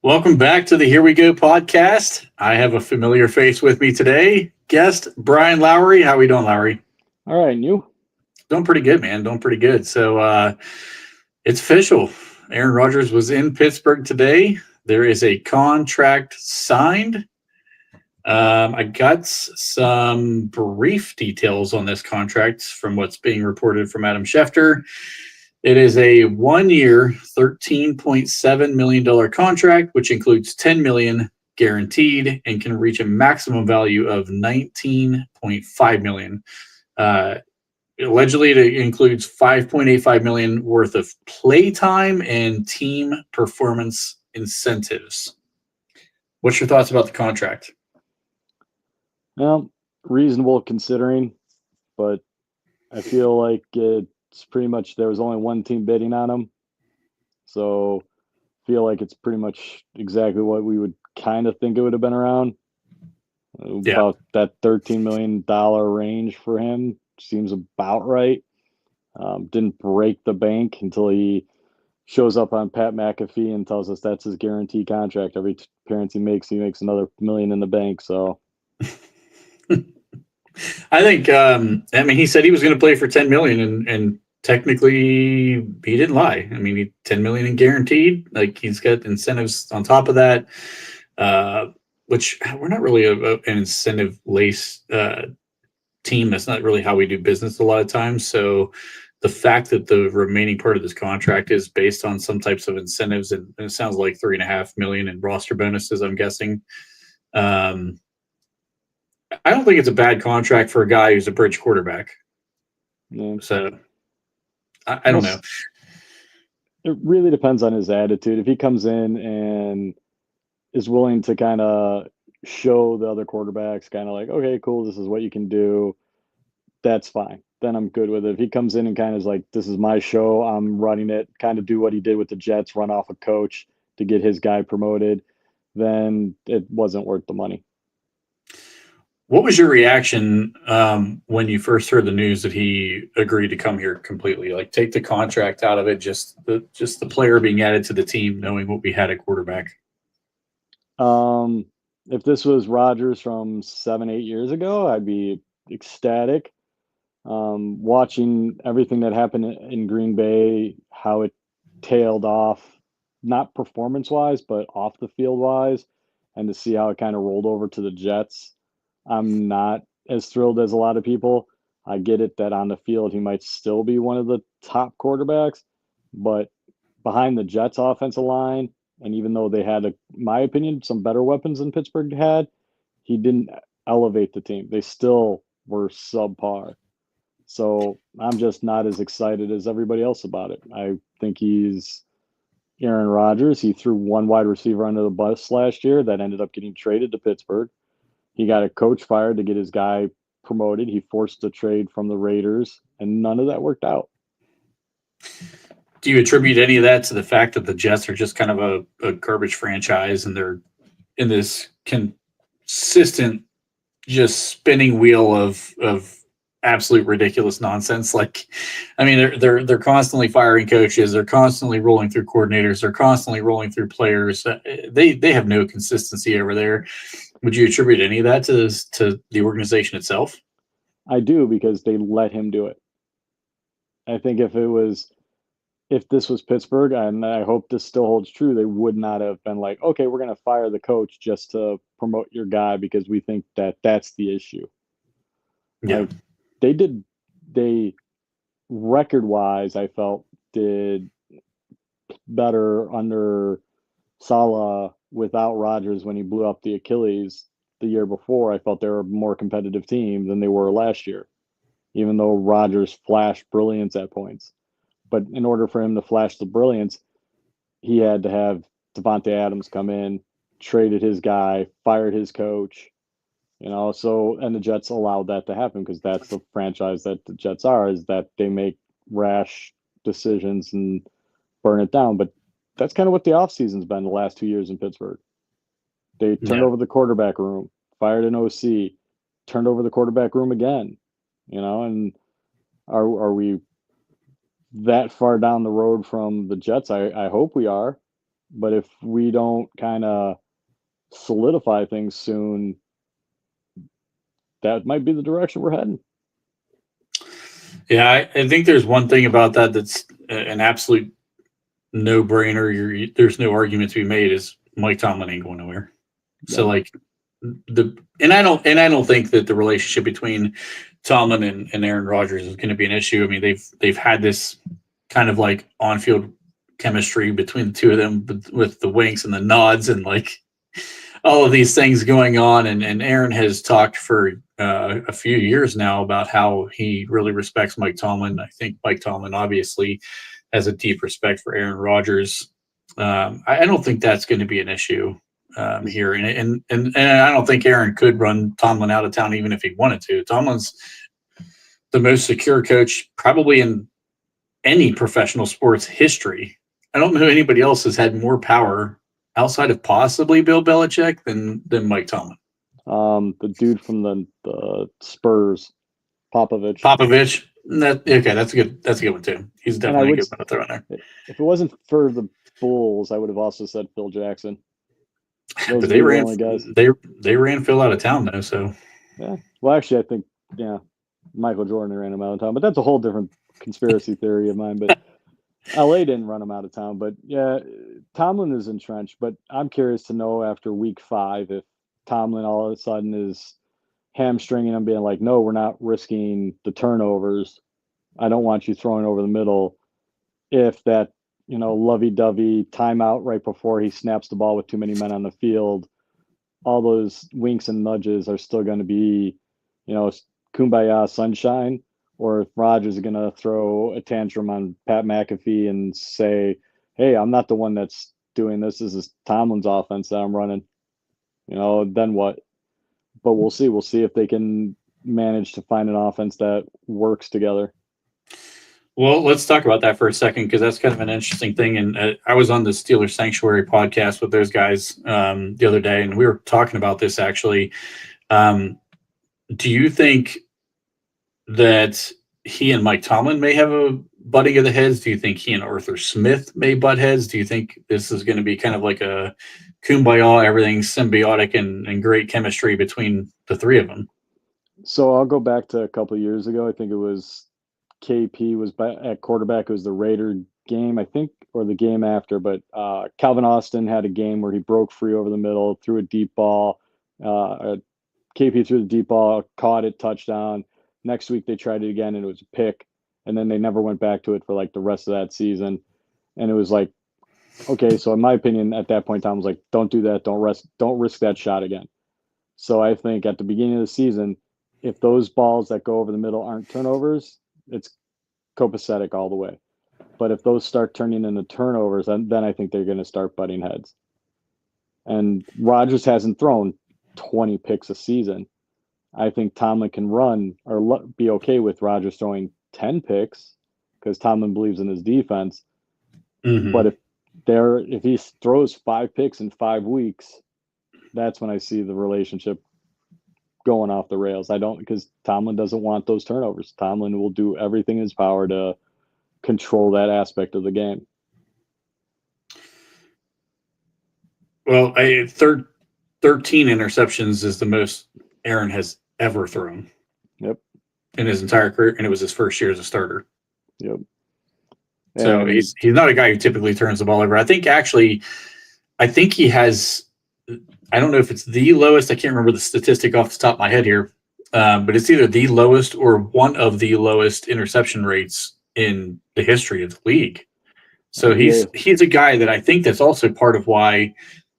Welcome back to the Here We Go podcast. I have a familiar face with me today. Guest Brian Lowry. How are we doing, Lowry? All right, and you? Doing pretty good, man. Doing pretty good. So it's official. Aaron Rodgers was in Pittsburgh today. There is a contract signed. I got some brief details on this contract from what's being reported from Adam Schefter. It is a 1 year, $13.7 million contract, which includes $10 million guaranteed and can reach a maximum value of $19.5 million. Allegedly, it includes $5.85 million worth of playtime and team performance incentives. What's your thoughts about the contract? Well, reasonable considering, but I feel like it's pretty much there was only one team bidding on him. So feel like it's pretty much exactly what we would kind of think it would have been around. Yeah. About that $13 million range for him seems about right. Didn't break the bank until he shows up on Pat McAfee and tells us that's his guarantee contract. Every appearance he makes another million in the bank. So I think. He said he was going to play for $10 million, and technically he didn't lie. I mean, $10 million in guaranteed. Like, he's got incentives on top of that, which we're not really an incentive lace team. That's not really how we do business a lot of times. So the fact that the remaining part of this contract is based on some types of incentives, and it sounds like $3.5 million in roster bonuses, I'm guessing. I don't think it's a bad contract for a guy who's a bridge quarterback. yeah. So I don't know. It really depends on his attitude. If he comes in and is willing to kind of show the other quarterbacks, kind of like, okay, cool, this is what you can do, that's fine. Then I'm good with it. If he comes in and kind of is like, this is my show, I'm running it, kind of do what he did with the Jets, run off a coach to get his guy promoted, then it wasn't worth the money. What was your reaction when you first heard the news that he agreed to come here completely? Like, take the contract out of it, just the player being added to the team, knowing what we had at quarterback. If this was Rodgers from 7, 8 years ago, I'd be ecstatic. Watching everything that happened in Green Bay, how it tailed off, not performance wise, but off the field wise, and to see how it kind of rolled over to the Jets, I'm not as thrilled as a lot of people. I get it that on the field he might still be one of the top quarterbacks, but behind the Jets offensive line, and even though they had, in my opinion, some better weapons than Pittsburgh had, he didn't elevate the team. They still were subpar. So I'm just not as excited as everybody else about it. I think he's Aaron Rodgers. He threw one wide receiver under the bus last year that ended up getting traded to Pittsburgh. He got a coach fired to get his guy promoted. He forced a trade from the Raiders, and none of that worked out. Do you attribute any of that to the fact that the Jets are just kind of a garbage franchise, and they're in this consistent, just spinning wheel of absolute ridiculous nonsense? Like, I mean, they're constantly firing coaches, they're constantly rolling through coordinators, they're constantly rolling through players. They have no consistency over there. Would you attribute any of that to the organization itself? I do, because they let him do it. I think if this was Pittsburgh, and I hope this still holds true, they would not have been like, okay, we're going to fire the coach just to promote your guy because we think that that's the issue. Yeah. Like they record wise, I felt did better under Salah without Rodgers when he blew up the Achilles the year before. I felt they were a more competitive team than they were last year, even though Rodgers flashed brilliance at points. But in order for him to flash the brilliance, he had to have Devontae Adams come in, traded his guy, fired his coach, so, and the Jets allowed that to happen because that's the franchise that the Jets are, is that they make rash decisions and burn it down. But that's kind of what the offseason's been the last 2 years in Pittsburgh. They turned over the quarterback room, fired an OC, turned over the quarterback room again, and are we that far down the road from the Jets? I hope we are. But if we don't kind of solidify things soon, that might be the direction we're heading. Yeah, I think there's one thing about that that's an absolute no brainer. There's no argument to be made. Is Mike Tomlin ain't going nowhere. So like I don't think that the relationship between Tomlin and Aaron Rodgers is going to be an issue. I mean, they've had this kind of like on field chemistry between the two of them with the winks and the nods and like all of these things going on. And Aaron has talked for a few years now about how he really respects Mike Tomlin. I think Mike Tomlin obviously has a deep respect for Aaron Rodgers. I don't think that's going to be an issue here, and I don't think Aaron could run Tomlin out of town even if he wanted to. Tomlin's the most secure coach probably in any professional sports history. I don't know anybody else has had more power outside of possibly Bill Belichick than Mike Tomlin. The dude from the Spurs, Popovich. That's a good one too. He's definitely a good one to throw in there. If it wasn't for the Bulls, I would have also said Phil Jackson. But they ran Phil out of town though, so yeah. Well, actually, I think Michael Jordan ran him out of town, but that's a whole different conspiracy theory of mine. But LA didn't run him out of town. But yeah, Tomlin is entrenched. But I'm curious to know after week 5 if Tomlin all of a sudden is hamstringing him, being like, no, we're not risking the turnovers. I don't want you throwing over the middle. If that, lovey-dovey timeout right before he snaps the ball with too many men on the field, all those winks and nudges are still going to be, kumbaya sunshine, or if Rodgers is going to throw a tantrum on Pat McAfee and say, hey, I'm not the one that's doing this. This is Tomlin's offense that I'm running. Then what? But we'll see. We'll see if they can manage to find an offense that works together. Well, let's talk about that for a second because that's kind of an interesting thing. And I was on the Steelers Sanctuary podcast with those guys the other day, and we were talking about this actually. Do you think that he and Mike Tomlin may have a butting of the heads? Do you think he and Arthur Smith may butt heads? Do you think this is going to be kind of like a kumbaya, everything's symbiotic and great chemistry between the three of them? So I'll go back to a couple of years ago. I think it was KP was at quarterback. It was the Raider game, I think, or the game after. But Calvin Austin had a game where he broke free over the middle, threw a deep ball. KP threw the deep ball, caught it, touchdown. Next week they tried it again, and it was a pick. And then they never went back to it for like the rest of that season. And it was like, okay, so in my opinion, at that point, Tom was like, don't do that. Don't risk that shot again. So I think at the beginning of the season, if those balls that go over the middle aren't turnovers, it's copacetic all the way. But if those start turning into turnovers, then I think they're going to start butting heads. And Rodgers hasn't thrown 20 picks a season. I think Tomlin can run or be okay with Rodgers throwing 10 picks because Tomlin believes in his defense. Mm-hmm. But if he throws 5 picks in 5 weeks, that's when I see the relationship going off the rails. Because Tomlin doesn't want those turnovers. Tomlin will do everything in his power to control that aspect of the game. Well, 13 interceptions is the most Aaron has ever thrown. Yep. In his entire career, and it was his first year as a starter. Yep. So he's not a guy who typically turns the ball over. I think he has. I don't know if it's the lowest. I can't remember the statistic off the top of my head here, but it's either the lowest or one of the lowest interception rates in the history of the league. So he's a guy that I think that's also part of why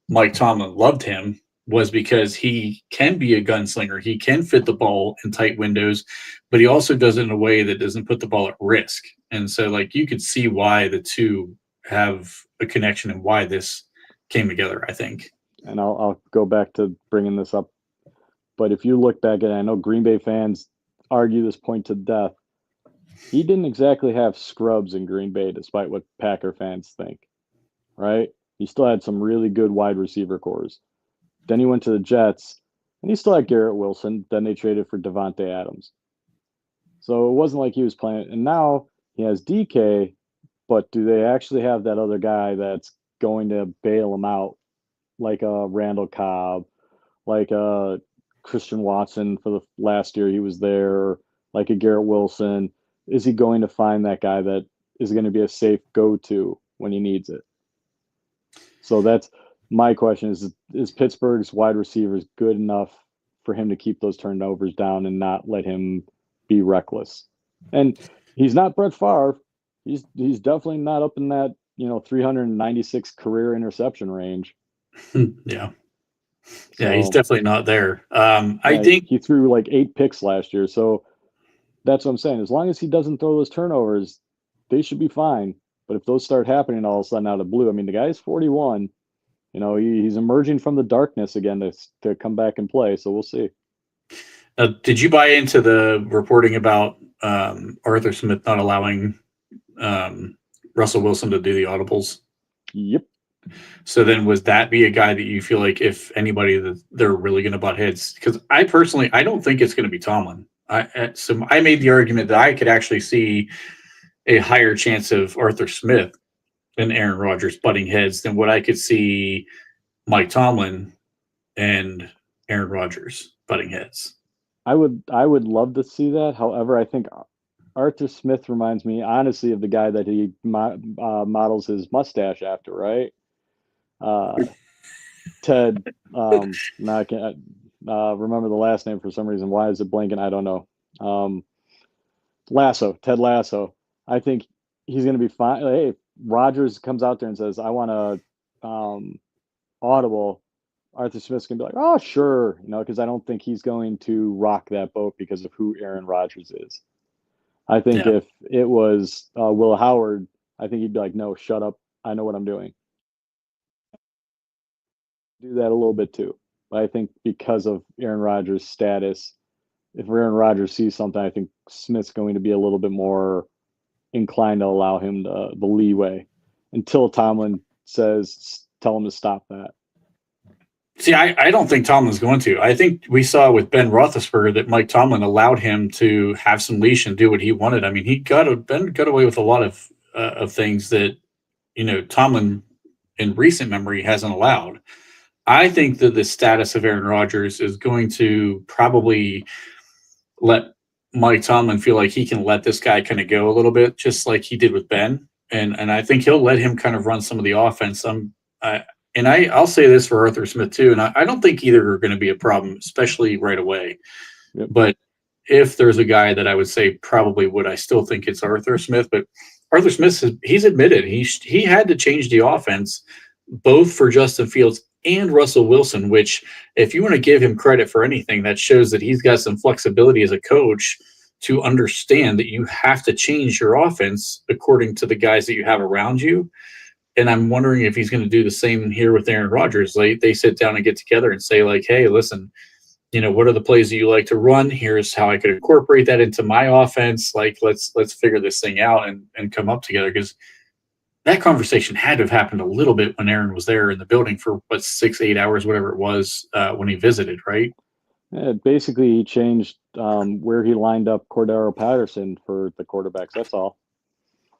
Mike Tomlin loved him, was because he can be a gunslinger. He can fit the ball in tight windows, but he also does it in a way that doesn't put the ball at risk. And so like you could see why the two have a connection and why this came together, I think. And I'll go back to bringing this up. But if you look back at it, I know Green Bay fans argue this point to death. He didn't exactly have scrubs in Green Bay, despite what Packer fans think, right? He still had some really good wide receiver cores. Then he went to the Jets, and he still had Garrett Wilson. Then they traded for Devontae Adams. So it wasn't like he was playing. And now he has DK, but do they actually have that other guy that's going to bail him out, like a Randall Cobb, like a Christian Watson for the last year he was there, like a Garrett Wilson? Is he going to find that guy that is going to be a safe go-to when he needs it? So that's my question: is Pittsburgh's wide receivers good enough for him to keep those turnovers down and not let him be reckless? And he's not Brett Favre. He's definitely not up in that 396 career interception range. Yeah. So, Yeah, he's definitely not there. I yeah, think he threw like 8 picks last year. So that's what I'm saying. As long as he doesn't throw those turnovers, they should be fine. But if those start happening all of a sudden out of blue, I mean, the guy's 41. He's emerging from the darkness again to come back and play. So we'll see. did you buy into the reporting about Arthur Smith not allowing Russell Wilson to do the audibles? Yep. So then was that be a guy that you feel like if anybody that they're really going to butt heads? Because I personally, I don't think it's going to be Tomlin. So I made the argument that I could actually see a higher chance of Arthur Smith and Aaron Rodgers butting heads than what I could see Mike Tomlin and Aaron Rodgers butting heads. I would love to see that. However, I think Arthur Smith reminds me honestly of the guy that he models his mustache after, right? Ted. Now I can't remember the last name for some reason. Why is it blanking? I don't know. Ted Lasso. I think he's going to be fine. Hey, if Rodgers comes out there and says, "I want a audible," Arthur Smith's going to be like, "Oh, sure," because I don't think he's going to rock that boat because of who Aaron Rodgers is. I think if it was Will Howard, I think he'd be like, "No, shut up. I know what I'm doing." Do that a little bit too. But I think because of Aaron Rodgers' status, if Aaron Rodgers sees something, I think Smith's going to be a little bit more inclined to allow him the leeway until Tomlin says, tell him to stop that. See, I don't think Tomlin's going to. I think we saw with Ben Roethlisberger that Mike Tomlin allowed him to have some leash and do what he wanted. I mean, Ben got away with a lot of things that Tomlin in recent memory hasn't allowed. I think that the status of Aaron Rodgers is going to probably let Mike Tomlin feel like he can let this guy kind of go a little bit, just like he did with Ben. And I think he'll let him kind of run some of the offense. I'll say this for Arthur Smith too, and I don't think either are going to be a problem, especially right away. Yep. But if there's a guy that I would say probably would, I still think it's Arthur Smith. But Arthur Smith, he's admitted he had to change the offense both for Justin Fields and Russell Wilson, which if you want to give him credit for anything, that shows that he's got some flexibility as a coach to understand that you have to change your offense according to the guys that you have around you. And I'm wondering if he's going to do the same here with Aaron Rodgers. They sit down and get together and say like, hey, listen, what are the plays that you like to run? Here's how I could incorporate that into my offense. Like, let's figure this thing out and come up together. Because that conversation had to have happened a little bit when Aaron was there in the building for 6-8 hours, whatever it was, when he visited, right? Yeah, basically, he changed where he lined up Cordero Patterson for the quarterbacks. That's all.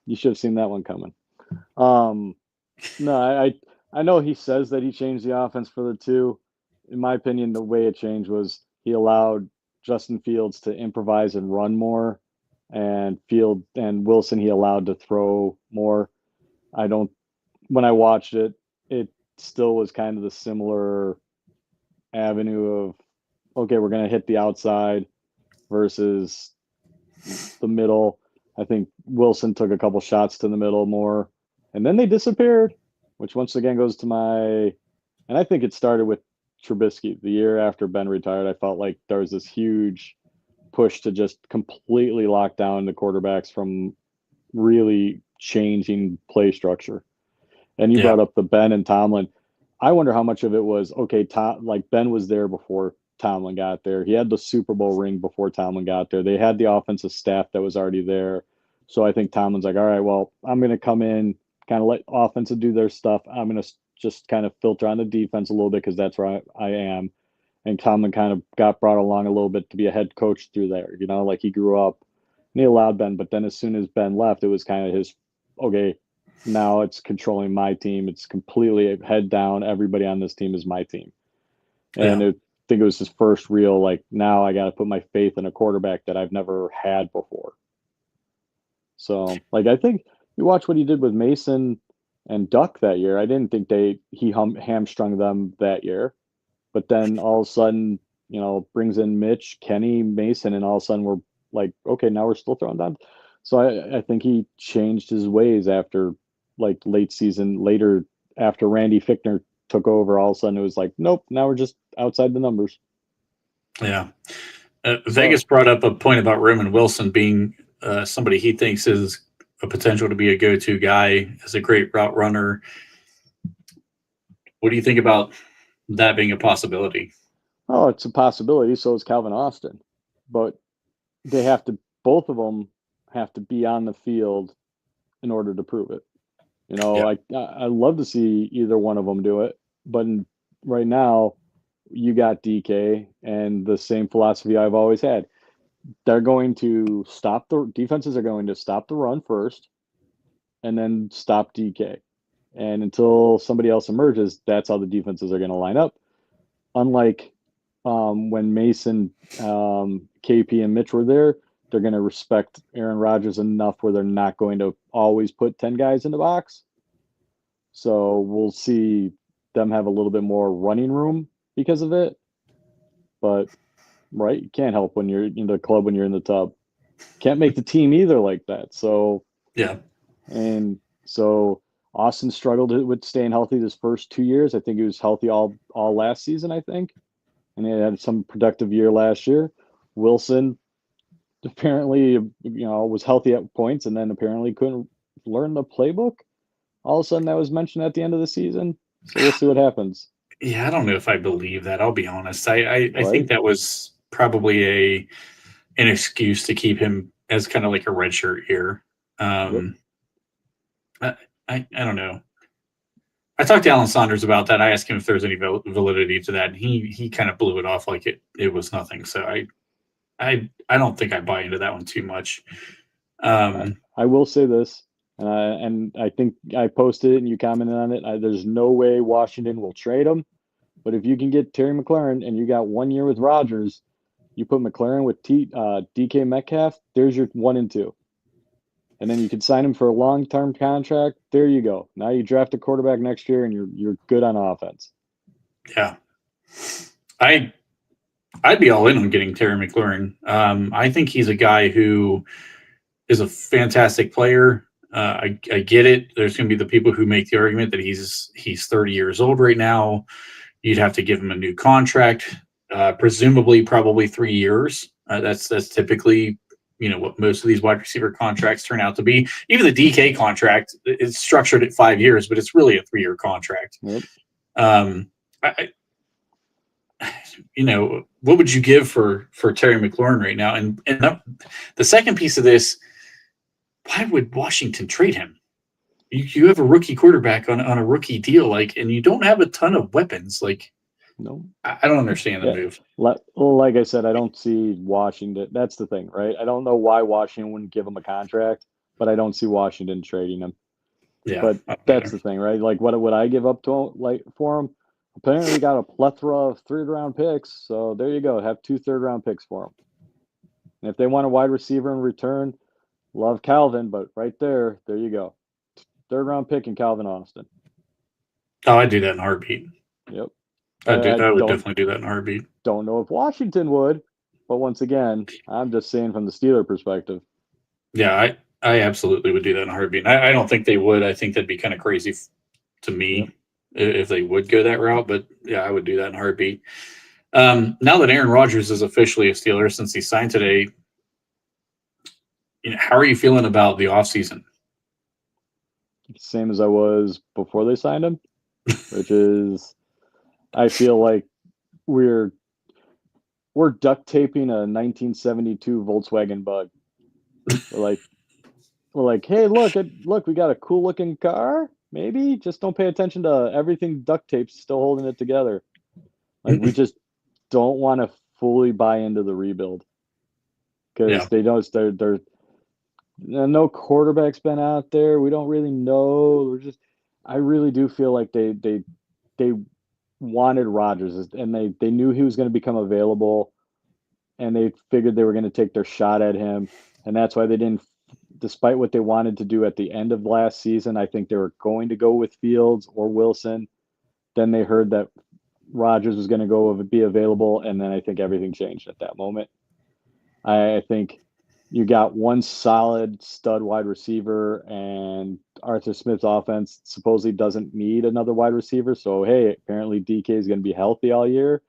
You should have seen that one coming. No, I know he says that he changed the offense for the two. In my opinion, the way it changed was he allowed Justin Fields to improvise and run more, and Wilson he allowed to throw more. When I watched it, it still was kind of the similar avenue of, okay, we're going to hit the outside versus the middle. I think Wilson took a couple shots to the middle more, and then they disappeared, which once again goes to and I think it started with Trubisky. The year after Ben retired, I felt like there was this huge push to just completely lock down the quarterbacks from really changing play structure. And you brought up the Ben and Tomlin. I wonder how much of it was, okay, Ben was there before Tomlin got there. He had the Super Bowl ring before Tomlin got there. They had the offensive staff that was already there. So I think Tomlin's like, all right, well, I'm going to come in, kind of let offensive do their stuff. I'm going to just kind of filter on the defense a little bit because that's where I am. And Tomlin kind of got brought along a little bit to be a head coach through there, like he grew up and he allowed Ben. But then as soon as Ben left, it was kind of his, okay, now it's controlling my team. It's completely head down. Everybody on this team is my team. And Yeah. I think it was his first real, like, now I got to put my faith in a quarterback that I've never had before. So, like, I think you watch what he did with Mason and Duck that year. I didn't think he hamstrung them that year. But then all of a sudden, brings in Mitch, Kenny, Mason, and all of a sudden we're like, okay, now we're still throwing down. So I think he changed his ways after, like, later after Randy Fichtner took over. All of a sudden it was like, nope, now we're just outside the numbers. Yeah. So, Vegas brought up a point about Roman Wilson being somebody he thinks is a potential to be a go-to guy, as a great route runner. What do you think about that being a possibility? oh, it's a possibility. So is Calvin Austin. But both of them have to be on the field in order to prove it. Yeah. I love to see either one of them do it, but right now you got DK and the same philosophy I've always had. They're going to defenses are going to stop the run first and then stop DK. And until somebody else emerges, that's how the defenses are going to line up. Unlike when Mason, KP, and Mitch were there, they're going to respect Aaron Rodgers enough where they're not going to always put 10 guys in the box. So we'll see them have a little bit more running room because of it. But, right, you can't help when you're in the club when you're in the tub. Can't make the team either like that. So, Yeah. and so Austin struggled with staying healthy his first 2 years. I think he was healthy all last season, I think. And he had some productive year last year. Wilson apparently, was healthy at points and then apparently couldn't learn the playbook. All of a sudden that was mentioned at the end of the season. So we'll see what happens. Yeah, I don't know if I believe that. I'll be honest. I Right? think that was probably an excuse to keep him as kind of like a redshirt year. Yep. I don't know. I talked to Alan Saunders about that. I asked him if there's any validity to that, and he kind of blew it off like it was nothing. So I don't think I buy into that one too much. I will say this, and I think I posted it and you commented on it. There's no way Washington will trade him, but if you can get Terry McLaurin and you got 1 year with Rodgers, you put McLaurin with DK Metcalf. There's your 1 and 2, and then you could sign him for a long-term contract. There you go. Now you draft a quarterback next year, and you're good on offense. Yeah, I'd be all in on getting Terry McLaurin. I think he's a guy who is a fantastic player. I get it. There's going to be the people who make the argument that he's 30 years old right now. You'd have to give him a new contract, presumably probably 3 years. That's typically what most of these wide receiver contracts turn out to be. Even the DK contract is structured at 5 years, but it's really a 3-year contract. Yep. What would you give for Terry McLaurin right now? And the second piece of this, why would Washington trade him? You have a rookie quarterback on a rookie deal, and you don't have a ton of weapons. No, I don't understand the move. Like I said, I don't see Washington. That's the thing, right? I don't know why Washington wouldn't give him a contract, but I don't see Washington trading him. Yeah, but that's the thing, right? Like, what would I give up to for him? Apparently, got a plethora of third-round picks, so there you go. Have 2 third-round picks for him. And if they want a wide receiver in return, love Calvin, but right there you go. 3rd-round pick in Calvin Austin. Oh, I'd do that in a heartbeat. Yep. I would definitely do that in a heartbeat. Don't know if Washington would, but once again, I'm just saying from the Steeler perspective. Yeah, I absolutely would do that in a heartbeat. I don't think they would. I think that'd be kind of crazy to me if they would go that route. But yeah, I would do that in a heartbeat. Now that Aaron Rodgers is officially a Steeler since he signed today, how are you feeling about the offseason? Same as I was before they signed him, which is, I feel like we're duct taping a 1972 Volkswagen Bug. We're like, hey, look, we got a cool looking car. Maybe just don't pay attention to everything. Duct tape's still holding it together. Like, we just don't want to fully buy into the rebuild because they don't. no quarterback's been out there. We don't really know. I really do feel like they wanted Rodgers, and they knew he was going to become available, and they figured they were going to take their shot at him, and that's why they didn't. Despite what they wanted to do at the end of last season, I think they were going to go with Fields or Wilson. Then they heard that Rodgers was going to be available, and then I think everything changed at that moment. I think you got one solid stud wide receiver, and Arthur Smith's offense supposedly doesn't need another wide receiver. So, hey, apparently DK is going to be healthy all year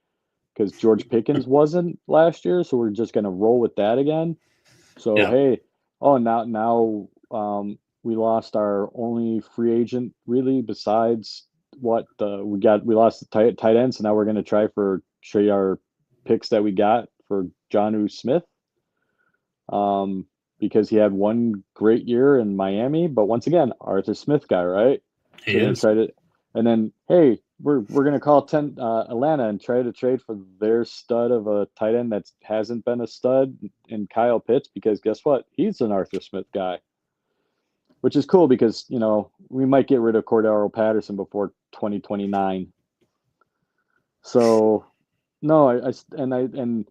because George Pickens wasn't last year. So we're just going to roll with that again. So, Yeah. hey, now we lost our only free agent really besides we lost the tight end. So now we're going to try for trade our picks that we got for Jonnu Smith because he had one great year in Miami. But once again, Arthur Smith guy, right? He So we're gonna is. try to, and then hey, we're gonna call Atlanta and try to trade for their stud of a tight end that hasn't been a stud in Kyle Pitts because guess what? He's an Arthur Smith guy, which is cool because we might get rid of Cordero Patterson before 2029. So no, and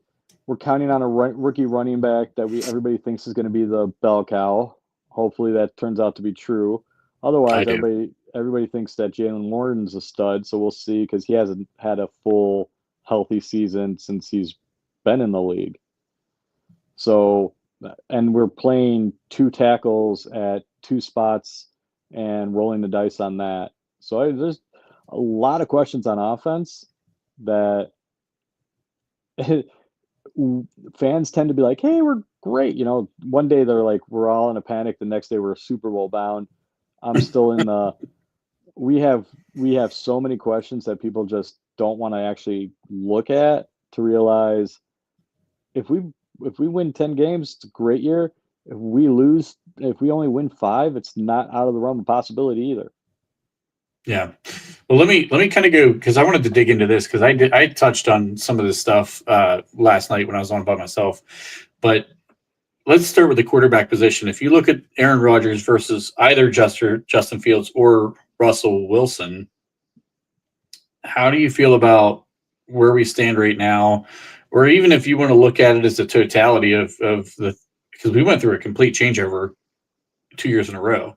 we're counting on a rookie running back that everybody thinks is going to be the bell cow. Hopefully that turns out to be true. I Otherwise, do. everybody thinks that Jalen Warren's a stud. So we'll see because he hasn't had a full healthy season since he's been in the league. So, and we're playing two tackles at two spots and rolling the dice on that. So there's a lot of questions on offense that fans tend to be like, "Hey, we're great." One day they're like, "We're all in a panic." The next day we're Super Bowl bound. I'm still in the. We have so many questions that people just don't want to actually look at to realize if we win 10 games, it's a great year. If we only win 5, it's not out of the realm of possibility either. Yeah. Well, let me kind of go because I wanted to dig into this because I touched on some of this stuff last night when I was on by myself, but let's start with the quarterback position. If you look at Aaron Rodgers versus either Justin Fields or Russell Wilson, how do you feel about where we stand right now? Or even if you want to look at it as the totality of the, because we went through a complete changeover 2 years in a row.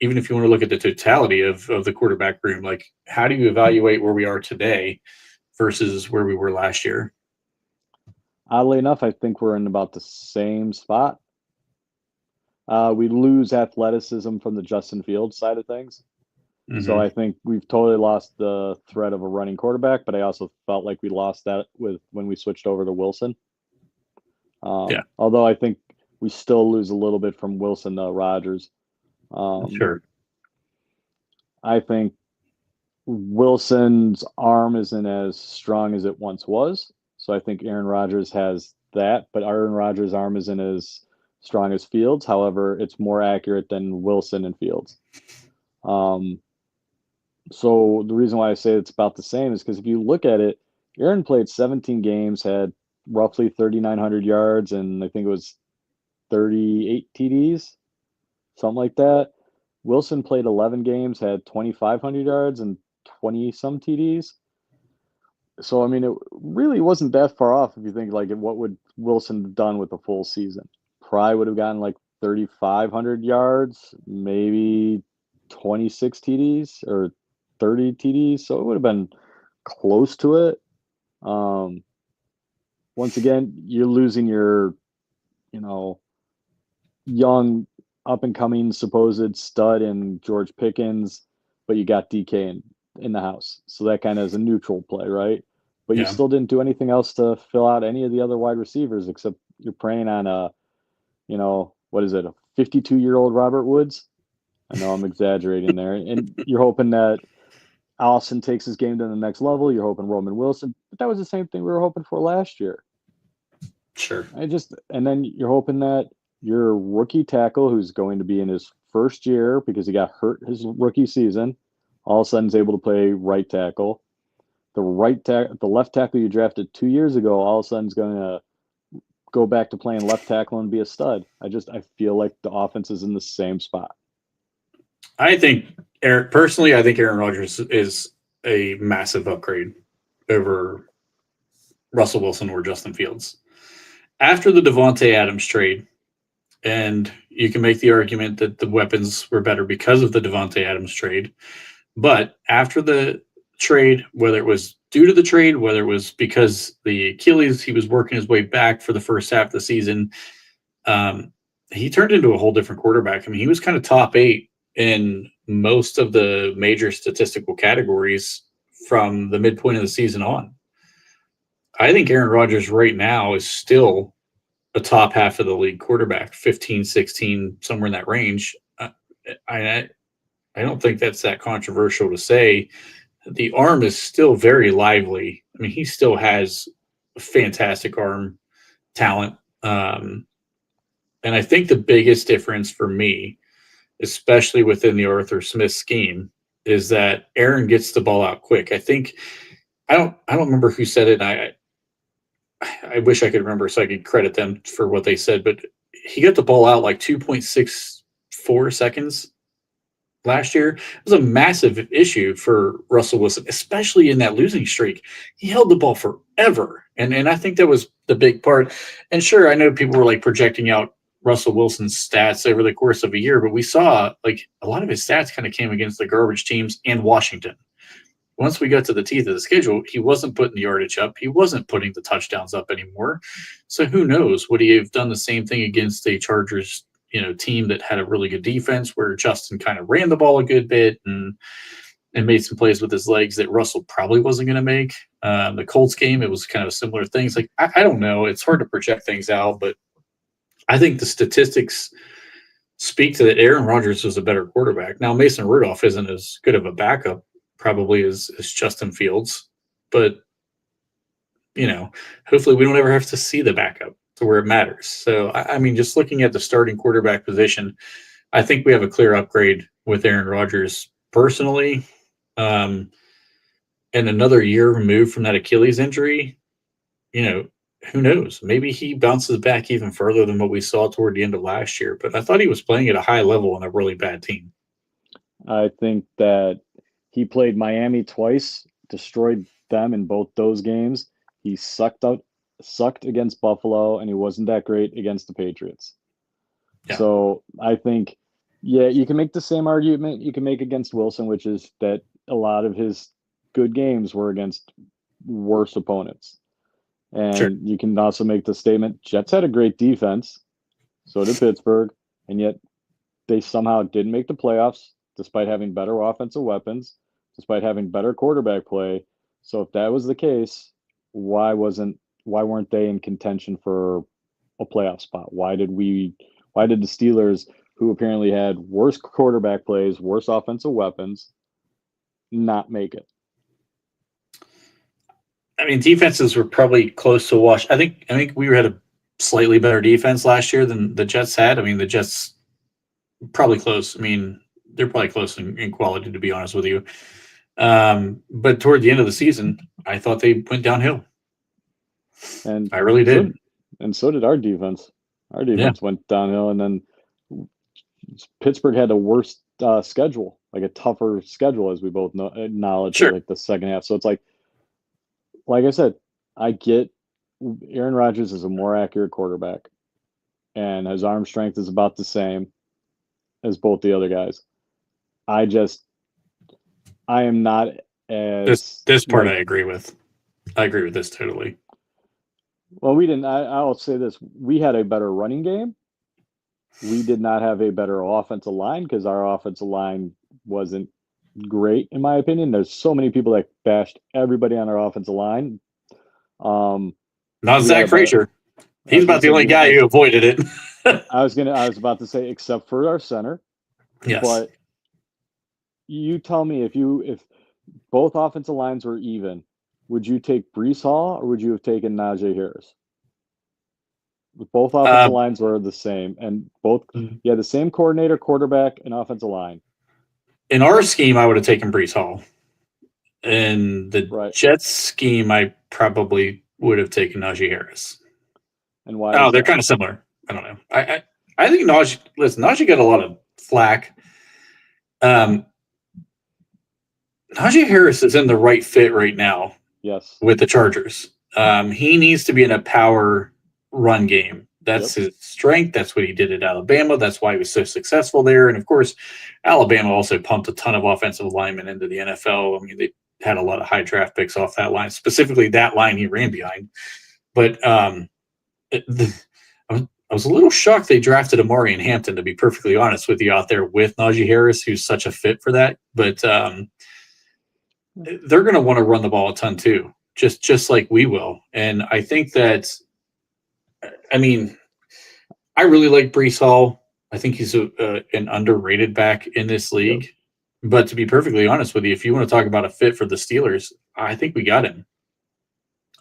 Even if you want to look at the totality of the quarterback room, like how do you evaluate where we are today versus where we were last year? Oddly enough, I think we're in about the same spot. We lose athleticism from the Justin Fields side of things. So Mm-hmm. I think we've totally lost the threat of a running quarterback, but I also felt like we lost that when we switched over to Wilson. Yeah, Although I think we still lose a little bit from Wilson to Rodgers. sure. I think Wilson's arm isn't as strong as it once was. So I think Aaron Rodgers has that, but Aaron Rodgers' arm isn't as strong as Fields. However, it's more accurate than Wilson and Fields. So the reason why I say it's about the same is because if you look at it, Aaron played 17 games, had roughly 3,900 yards, and I think it was 38 TDs, something like that. Wilson played 11 games, had 2,500 yards and 20 some TDs. So I mean, it really wasn't that far off if you think like what would Wilson have done with a full season? Probably would have gotten like 3,500 yards, maybe 26 TDs or 30 TDs. So it would have been close to it. Once again, you're losing your, you know, young up and coming supposed stud in George Pickens, but you got DK in the house. So that kind of is a neutral play, right? But you Yeah, still didn't do anything else to fill out any of the other wide receivers except you're preying on what is it, a 52-year-old Robert Woods? I know I'm exaggerating there. And you're hoping that Allison takes his game to the next level. You're hoping Roman Wilson, but that was the same thing we were hoping for last year. sure. And then you're hoping that your rookie tackle, who's going to be in his first year because he got hurt his rookie season, all of a sudden is able to play right tackle. The left tackle you drafted 2 years ago, all of a sudden is going to go back to playing left tackle and be a stud. I feel like the offense is in the same spot. I think personally, I think Aaron Rodgers is a massive upgrade over Russell Wilson or Justin Fields. After the Devontae Adams trade, and you can make the argument that the weapons were better because of the Devontae Adams trade, but after the trade, whether it was due to the trade, whether it was because the Achilles, he was working his way back for the first half of the season, he turned into a whole different quarterback. I mean, he was kind of top 8 in most of the major statistical categories from the midpoint of the season on. I think Aaron Rodgers right now is still a top half of the league quarterback, 15, 16, somewhere in that range. I don't think that's that controversial to say. The arm is still very lively. I mean, he still has fantastic arm talent. And I think the biggest difference for me, especially within the Arthur Smith scheme, is that Aaron gets the ball out quick. I think I don't remember who said it. I wish I could remember so I could credit them for what they said, but he got the ball out like 2.64 seconds last year. It was a massive issue for Russell Wilson, especially in that losing streak. He held the ball forever. And I think that was the big part. And sure, I know people were like projecting out Russell Wilson's stats over the course of a year, but we saw like a lot of his stats kind of came against the garbage teams and Washington. Once we got to the teeth of the schedule, he wasn't putting the yardage up. He wasn't putting the touchdowns up anymore. So who knows? Would he have done the same thing against a Chargers, team that had a really good defense where Justin kind of ran the ball a good bit and made some plays with his legs that Russell probably wasn't going to make? The Colts game, it was kind of similar things. Like, I don't know. It's hard to project things out, but I think the statistics speak to that Aaron Rodgers was a better quarterback. Now, Mason Rudolph isn't as good of a backup probably as Justin Fields, but hopefully we don't ever have to see the backup to where it matters. So I mean, just looking at the starting quarterback position, I think we have a clear upgrade with Aaron Rodgers personally. And another year removed from that Achilles injury, who knows? Maybe he bounces back even further than what we saw toward the end of last year. But I thought he was playing at a high level on a really bad team. I think that he played Miami twice, destroyed them in both those games. He sucked against Buffalo, and he wasn't that great against the Patriots. Yeah. So I think, you can make the same argument you can make against Wilson, which is that a lot of his good games were against worse opponents. And sure, you can also make the statement, Jets had a great defense, so did Pittsburgh, and yet they somehow didn't make the playoffs despite having better offensive weapons, despite having better quarterback play. So if that was the case, why weren't they in contention for a playoff spot? Why did the Steelers, who apparently had worse quarterback plays, worse offensive weapons, not make it? I mean, defenses were probably close to wash. I think we had a slightly better defense last year than the Jets had. I mean, the Jets probably close. I mean, they're probably close in quality, to be honest with you. But toward the end of the season, I thought they went downhill. And I really did. So did our defense. Our defense went downhill, and then Pittsburgh had a worse schedule, like a tougher schedule, as we both acknowledge, sure, like the second half. So it's like I said, I get Aaron Rodgers is a more accurate quarterback, and his arm strength is about the same as both the other guys. I am not as this part. I agree with. I agree with this totally. Well, we didn't. I'll say this: we had a better running game. We did not have a better offensive line because our offensive line wasn't great, in my opinion. There's so many people that bashed everybody on our offensive line. Not Zach Frazier. He's about the only guy who avoided it. I was about to say, except for our center. Yes. But you tell me, if both offensive lines were even, would you take Breece Hall or would you have taken Najee Harris? Both offensive lines were the same, and the same coordinator, quarterback, and offensive line. In our scheme, I would have taken Breece Hall. In the Jets scheme, I probably would have taken Najee Harris. And why Oh, is they're that? kind of similar. I don't know. I think Najee got a lot of flack. Um, Najee Harris is in the right fit right now Yes. with the Chargers. He needs to be in a power run game. Yep. That's his strength. That's what he did at Alabama. That's why he was so successful there. And of course, Alabama also pumped a ton of offensive linemen into the NFL. I mean, they had a lot of high draft picks off that line, specifically that line he ran behind. But I was a little shocked they drafted Amari and Hampton, to be perfectly honest with you, out there with Najee Harris, who's such a fit for that. But they're going to want to run the ball a ton too, just like we will. And I think that, I mean, I really like Brees Hall. I think he's an underrated back in this league. Yep. But to be perfectly honest with you, if you want to talk about a fit for the Steelers, I think we got him.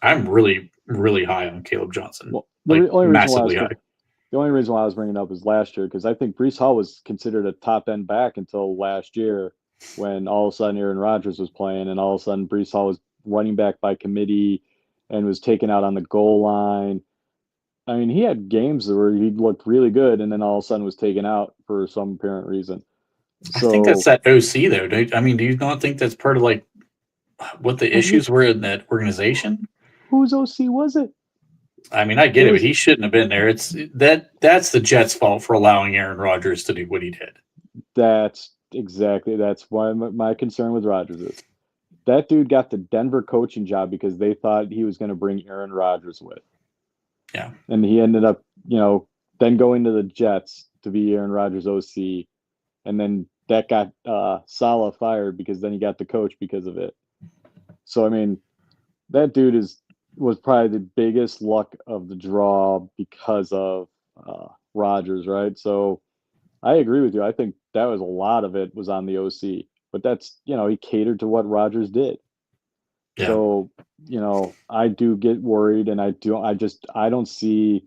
I'm really, really high on Caleb Johnson. Well, Massively high. The only reason why I was bringing it up is last year, because I think Brees Hall was considered a top end back until last year, when all of a sudden Aaron Rodgers was playing, and all of a sudden Brees Hall was running back by committee and was taken out on the goal line. I mean, he had games where he looked really good, and then all of a sudden was taken out for some apparent reason. I think that's So that OC though. Do you not think that's part of like what the issues were in that organization? whose OC was it? I mean, I get it, but he shouldn't have been there. That's the Jets' fault for allowing Aaron Rodgers to do what he did. That's why my concern with Rodgers is that dude got the Denver coaching job because they thought he was going to bring Aaron Rodgers with. Yeah. And he ended up, then going to the Jets to be Aaron Rodgers' OC. And then that got Saleh fired because then he got the coach because of it. So, I mean, that dude was probably the biggest luck of the draw because of Rodgers, right? So I agree with you. I think that was a lot of it was on the OC. But that's, he catered to what Rodgers did. Yeah. So, I do get worried, and I don't see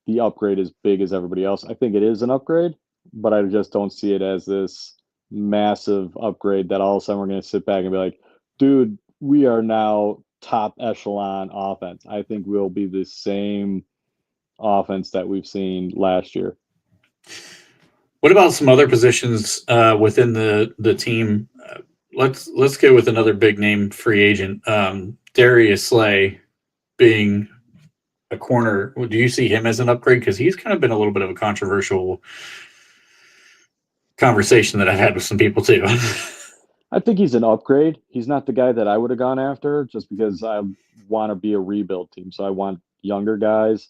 the upgrade as big as everybody else. I think it is an upgrade, but I just don't see it as this massive upgrade that all of a sudden we're going to sit back and be like, dude, we are now top echelon offense. I think we'll be the same offense that we've seen last year. What about some other positions within the team? Let's go with another big name free agent, Darius Slay, being a corner. Do you see him as an upgrade? Because he's kind of been a little bit of a controversial conversation that I've had with some people too. I think he's an upgrade. He's not the guy that I would have gone after, just because I want to be a rebuild team. So I want younger guys.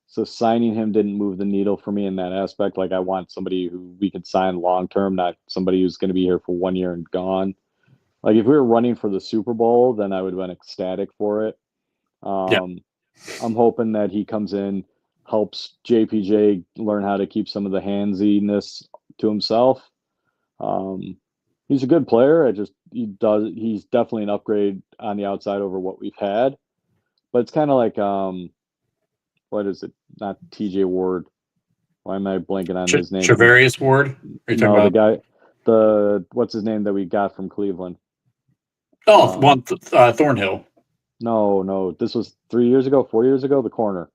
So signing him didn't move the needle for me in that aspect. Like, I want somebody who we could sign long term, not somebody who's going to be here for 1 year and gone. Like, if we were running for the Super Bowl, then I would have been ecstatic for it. Yeah. I'm hoping that he comes in, helps JPJ learn how to keep some of the handsiness to himself. He's a good player. He's definitely an upgrade on the outside over what we've had. But it's kind of like, what is it? Not TJ Ward. Why am I blanking on his name? Charvarius Ward? No, the guy, what's his name that we got from Cleveland? Oh, Thornhill. No, this was 4 years ago, the corner.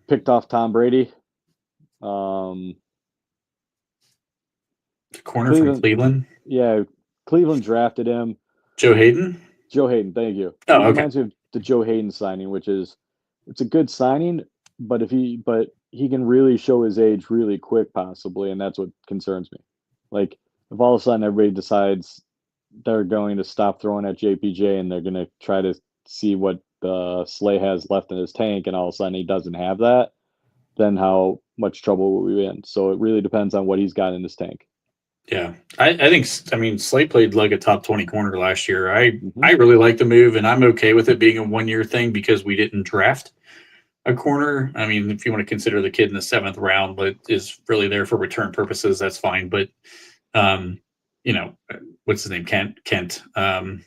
Picked off Tom Brady. The corner from Cleveland? Yeah, Cleveland drafted him. Joe Hayden, thank you. Oh, He okay. reminds me of the Joe Hayden signing, which is, it's a good signing, but he can really show his age really quick, possibly, and that's what concerns me. Like, if all of a sudden everybody decides they're going to stop throwing at JPJ and they're going to try to see what Slay has left in his tank, and all of a sudden he doesn't have that, then how much trouble will we be in? So it really depends on what he's got in his tank. Yeah, I think, Slay played like a top 20 corner last year. I really like the move, and I'm okay with it being a 1 year thing because we didn't draft a corner. I mean, if you want to consider the kid in the 7th round, but is really there for return purposes, that's fine. But, what's his name? Kent. I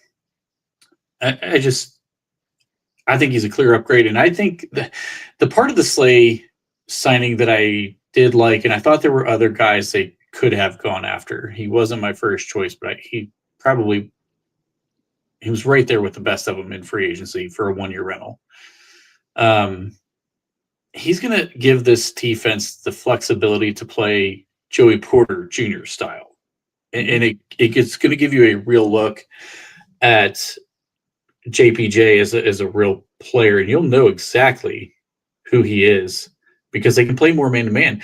think he's a clear upgrade. And I think the part of the Slay signing that I did like, and I thought there were other guys they could have gone after. He wasn't my first choice, but he was right there with the best of them in free agency for a 1 year rental. he's going to give this defense the flexibility to play Joey Porter Jr. style. And it's going to give you a real look at JPJ as a real player, and you'll know exactly who he is because they can play more man to man.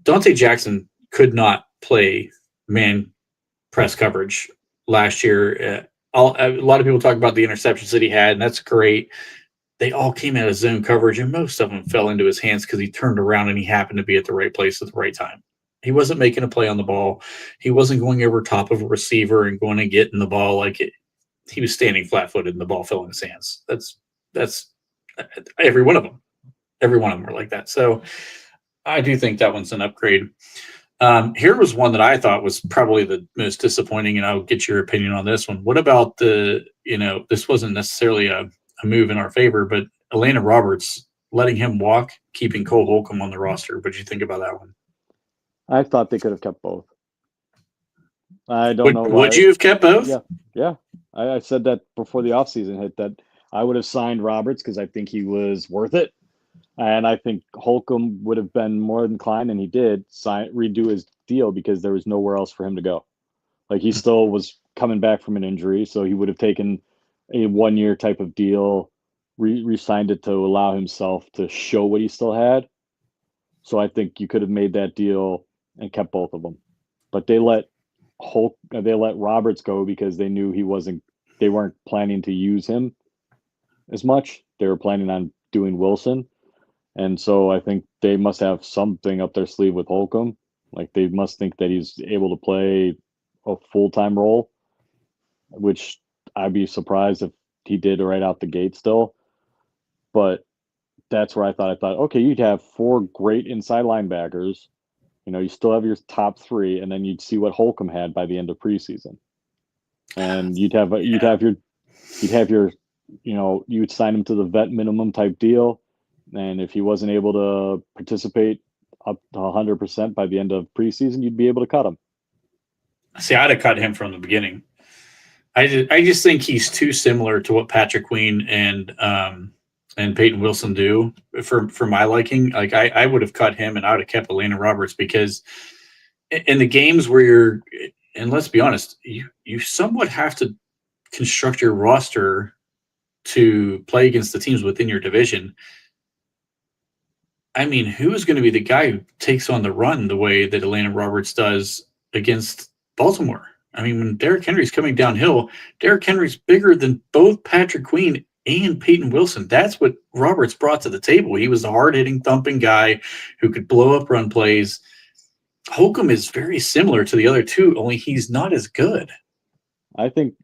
Dante Jackson could not play man press coverage last year. A lot of people talk about the interceptions that he had, and that's great. They all came out of zone coverage, and most of them fell into his hands because he turned around and he happened to be at the right place at the right time. He wasn't making a play on the ball. He wasn't going over top of a receiver and going to get in the ball like it. He was standing flat-footed and the ball fell in his hands. That's every one of them. Every one of them were like that. So I do think that one's an upgrade. Here was one that I thought was probably the most disappointing, and I'll get your opinion on this one. What about this wasn't necessarily a move in our favor, but Atlanta Roberts letting him walk, keeping Cole Holcomb on the roster. What did you think about that one? I thought they could have kept both. I don't know why. Would you have kept both? Yeah. I said that before the offseason hit, that I would have signed Roberts because I think he was worth it. And I think Holcomb would have been more inclined, and he did redo his deal because there was nowhere else for him to go. Like, he still was coming back from an injury, so he would have taken a 1-year type of deal, re-signed it to allow himself to show what he still had. So I think you could have made that deal and kept both of them. But they let Roberts go because they knew they weren't planning to use him as much. They were planning on doing Wilson. And so I think they must have something up their sleeve with Holcomb. Like, they must think that he's able to play a full-time role, which I'd be surprised if he did right out the gate still. But that's where I thought, okay, you'd have 4 great inside linebackers. You still have your top 3, and then you'd see what Holcomb had by the end of preseason. And you'd sign him to the vet minimum type deal. And if he wasn't able to participate up to 100% by the end of preseason, you'd be able to cut him. See, I'd have cut him from the beginning. I just think he's too similar to what Patrick Queen and Peyton Wilson do for my liking. Like, I would have cut him and I would have kept Atlanta Roberts, because in the games where and let's be honest, you somewhat have to construct your roster to play against the teams within your division. I mean, who is going to be the guy who takes on the run the way that Atlanta Roberts does against Baltimore? I mean, when Derrick Henry's coming downhill, Derrick Henry's bigger than both Patrick Queen and Peyton Wilson. That's what Roberts brought to the table. He was the hard-hitting, thumping guy who could blow up run plays. Holcomb is very similar to the other two, only he's not as good. I think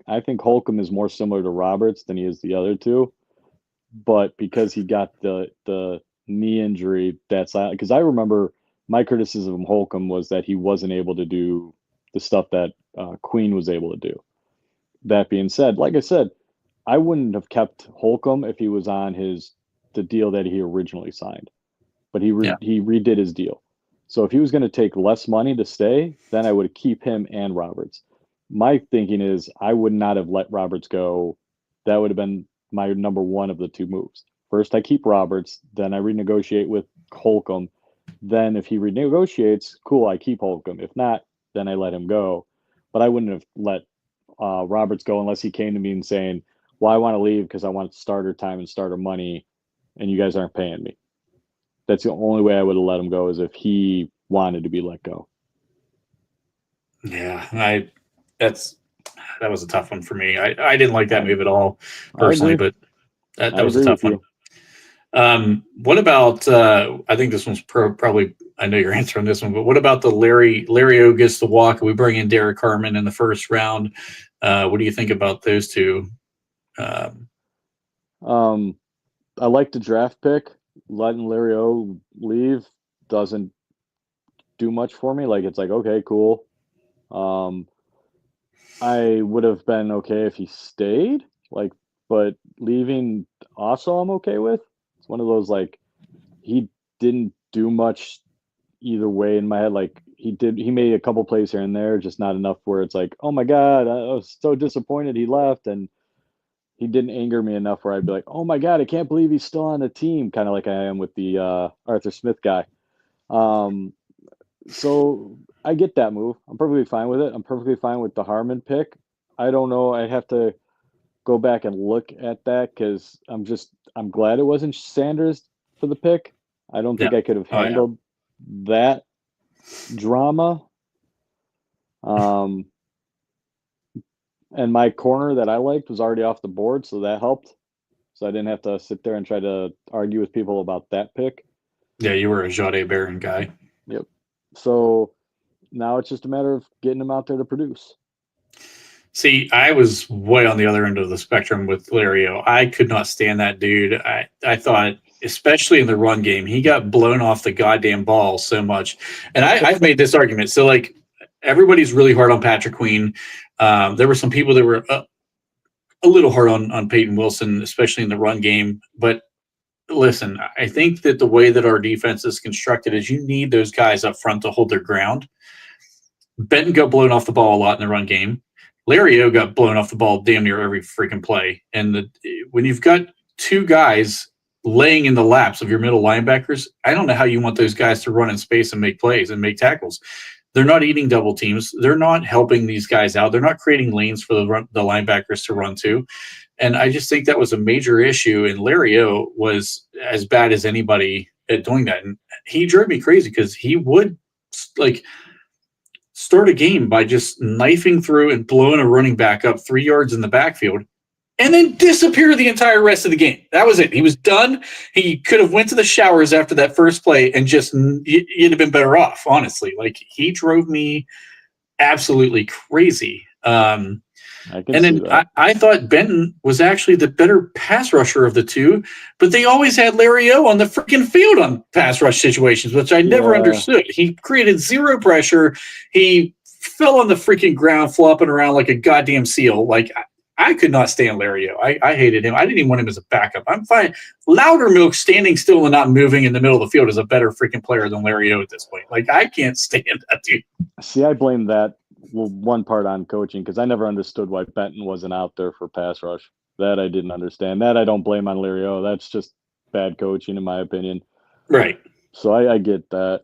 Holcomb is more similar to Roberts than he is the other two, but because he got the knee injury, that's because I remember my criticism of Holcomb was that he wasn't able to do the stuff that Queen was able to do. That being said, like I said, I wouldn't have kept Holcomb if he was on the deal that he originally signed, but he redid his deal. So if he was going to take less money to stay, then I would keep him and Roberts. My thinking is I would not have let Roberts go. That would have been my number one of the two moves. First, I keep Roberts, then I renegotiate with Holcomb. Then if he renegotiates, cool, I keep Holcomb. If not, then I let him go. But I wouldn't have let Roberts go unless he came to me and saying, well, I want to leave because I want starter time and starter money, and you guys aren't paying me. That's the only way I would have let him go, is if he wanted to be let go. Yeah, that was a tough one for me. I didn't like that move at all personally, but that was a tough one. What about I think this one's probably, I know your answer on this one, but what about the Larry O gets the walk? We bring in Derek Carman in the first round. What do you think about those two? I like the draft pick. Letting Larry O leave doesn't do much for me. Like, it's like, okay, cool. I would have been okay if he stayed, but leaving also I'm okay with. It's one of those, like, he didn't do much either way in my head. Like, he made a couple plays here and there, just not enough where it's like, oh my God, I was so disappointed he left. And he didn't anger me enough where I'd be like, oh my God, I can't believe he's still on the team, kind of like I am with the Arthur Smith guy. Um, so I get that move. I'm perfectly fine with it. I'm perfectly fine with the Harmon pick. I don't know. I have to go back and look at that because I'm glad it wasn't Sanders for the pick. I don't Yeah. think I could have Oh, yeah. handled that drama. Um, and my corner that I liked was already off the board, so that helped. So I didn't have to sit there and try to argue with people about that pick. Yeah, you were a Jade Barron guy. Yep. So now it's just a matter of getting him out there to produce. See, I was way on the other end of the spectrum with Lario. I could not stand that dude. I thought, especially in the run game, he got blown off the goddamn ball so much. And I've made this argument. So, like, everybody's really hard on Patrick Queen. There were some people that were a little hard on Peyton Wilson, especially in the run game. But listen, I think that the way that our defense is constructed is you need those guys up front to hold their ground. Benton got blown off the ball a lot in the run game. Lario got blown off the ball damn near every freaking play. And when you've got two guys laying in the laps of your middle linebackers, I don't know how you want those guys to run in space and make plays and make tackles. They're not eating double teams. They're not helping these guys out. They're not creating lanes for the linebackers to run to. And I just think that was a major issue. And Lario was as bad as anybody at doing that. And he drove me crazy because he would, like, start a game by just knifing through and blowing a running back up 3 yards in the backfield and then disappear the entire rest of the game. That was it. He was done. He could have went to the showers after that first play and just you'd have been better off, honestly. Like, he drove me absolutely crazy. And then I thought Benton was actually the better pass rusher of the two, but they always had Lario on the freaking field on pass rush situations, which I never understood. He created zero pressure. He fell on the freaking ground, flopping around like a goddamn seal. Like, I could not stand Lario. I hated him. I didn't even want him as a backup. I'm fine. Loudermilk standing still and not moving in the middle of the field is a better freaking player than Lario at this point. Like, I can't stand that dude. See, I blame that one part on coaching because I never understood why Benton wasn't out there for pass rush. That I didn't understand. That I don't blame on Lario. That's just bad coaching, in my opinion. Right. So I get that.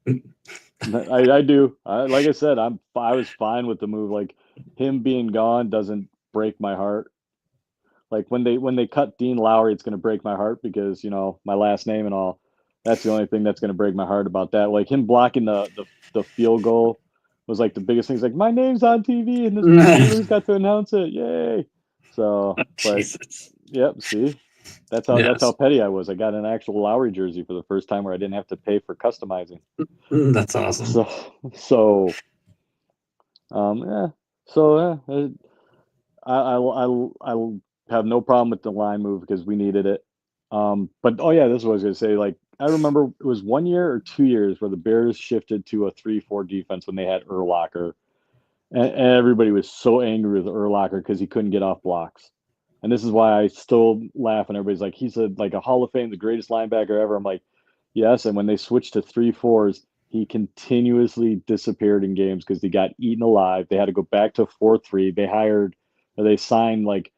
I do. Like I said, I was fine with the move. Like, him being gone doesn't break my heart. Like, when they cut Dean Lowry, it's going to break my heart because, you know, my last name and all. That's the only thing that's going to break my heart about that. Like, him blocking the field goal was like the biggest thing. It's like, my name's on TV and this Steelers got to announce it. Yay. So, Jesus. Yep, see? That's how petty I was. I got an actual Lowry jersey for the first time where I didn't have to pay for customizing. That's awesome. I have no problem with the line move because we needed it. But this is what I was gonna say. Like, I remember it was 1 year or 2 years where the Bears shifted to a 3-4 defense when they had Urlacher, and everybody was so angry with Urlacher because he couldn't get off blocks. And this is why I still laugh when everybody's like, he's a Hall of Fame, the greatest linebacker ever. I'm like, yes. And when they switched to 3-4s, he continuously disappeared in games because he got eaten alive. They had to go back to 4-3. They signed like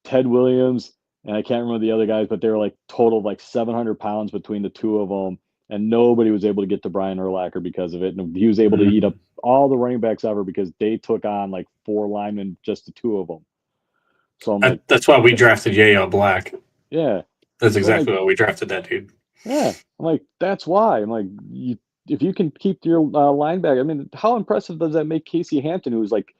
Ted Williams, and I can't remember the other guys, but they were like total of like 700 pounds between the two of them. And nobody was able to get to Brian Urlacher because of it. And he was able to eat up all the running backs ever because they took on like 4 linemen, just the two of them. So I'm like, that's why we drafted Yale Black. Yeah. That's exactly why we drafted that dude. Yeah. I'm like, that's why. I'm like, if you can keep your linebacker, I mean, how impressive does that make Casey Hampton, who was like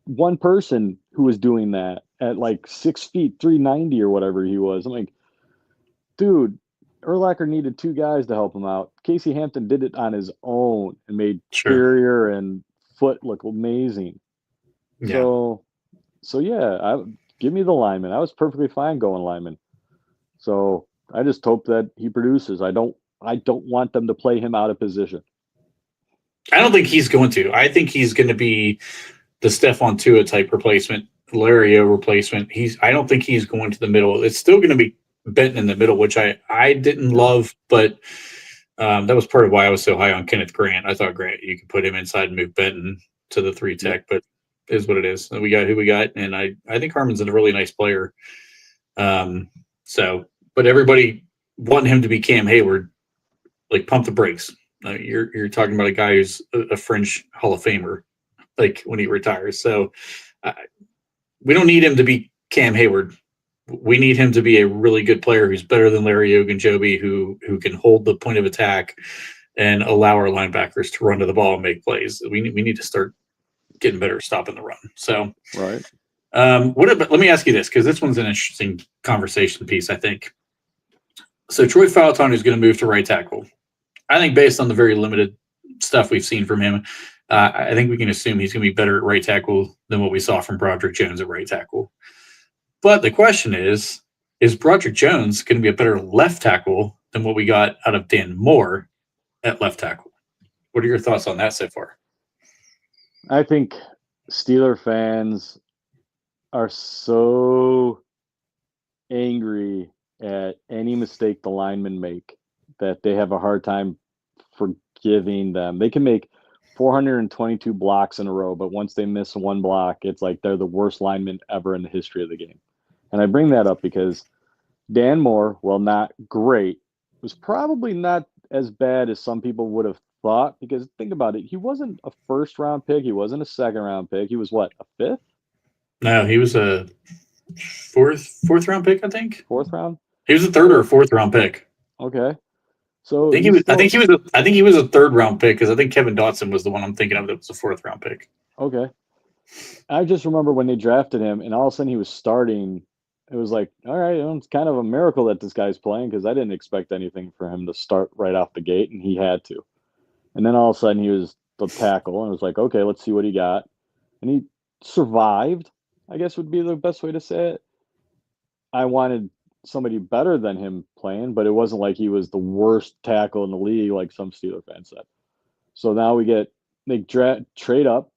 one person who was doing that at like 6 feet, 390 or whatever he was? I'm like, dude, Urlacher needed 2 guys to help him out. Casey Hampton did it on his own and made Spurrier and Foot look amazing. Yeah. So yeah, give me the lineman. I was perfectly fine going lineman. So I just hope that he produces. I don't want them to play him out of position. I don't think he's going to. I think he's going to be the Stephon Tua type replacement, Lario replacement. I don't think he's going to the middle. It's still going to be Benton in the middle, which I didn't love, but that was part of why I was so high on Kenneth Grant. I thought Grant, you could put him inside and move Benton to the 3 tech, but is what it is. We got who we got, and I think Harmon's a really nice player. But everybody want him to be Cam Hayward, like pump the brakes. You're talking about a guy who's a fringe Hall of Famer, like when he retires. So we don't need him to be Cam Hayward. We need him to be a really good player who's better than Larry Ogunjobi, who can hold the point of attack and allow our linebackers to run to the ball and make plays. We need to start getting better at stopping the run. So, right. Let me ask you this, because this one's an interesting conversation piece, I think. So Troy Fautanu is going to move to right tackle. I think based on the very limited stuff we've seen from him, I think we can assume he's going to be better at right tackle than what we saw from Broderick Jones at right tackle. But the question is Broderick Jones going to be a better left tackle than what we got out of Dan Moore at left tackle? What are your thoughts on that so far? I think Steeler fans are so angry at any mistake the linemen make that they have a hard time forgiving them. They can make 422 blocks in a row, but once they miss one block, it's like they're the worst linemen ever in the history of the game. And I bring that up because Dan Moore, while not great, was probably not as bad as some people would have thought, because think about it, he wasn't a first-round pick, he wasn't a second-round pick, he was what, a fifth? No, he was a fourth round pick, I think. Fourth round? He was a third or a fourth round pick. Okay. So I think he was a third round pick, because I think Kevin Dotson was the one I'm thinking of that was a fourth round pick. Okay. I just remember when they drafted him and all of a sudden he was starting, it was like, all right, it's kind of a miracle that this guy's playing, because I didn't expect anything for him to start right off the gate, and he had to. And then all of a sudden he was the tackle, and it was like, okay, let's see what he got. And he survived, I guess would be the best way to say it. I wanted somebody better than him playing, but it wasn't like he was the worst tackle in the league like some Steeler fans said. So now they trade up,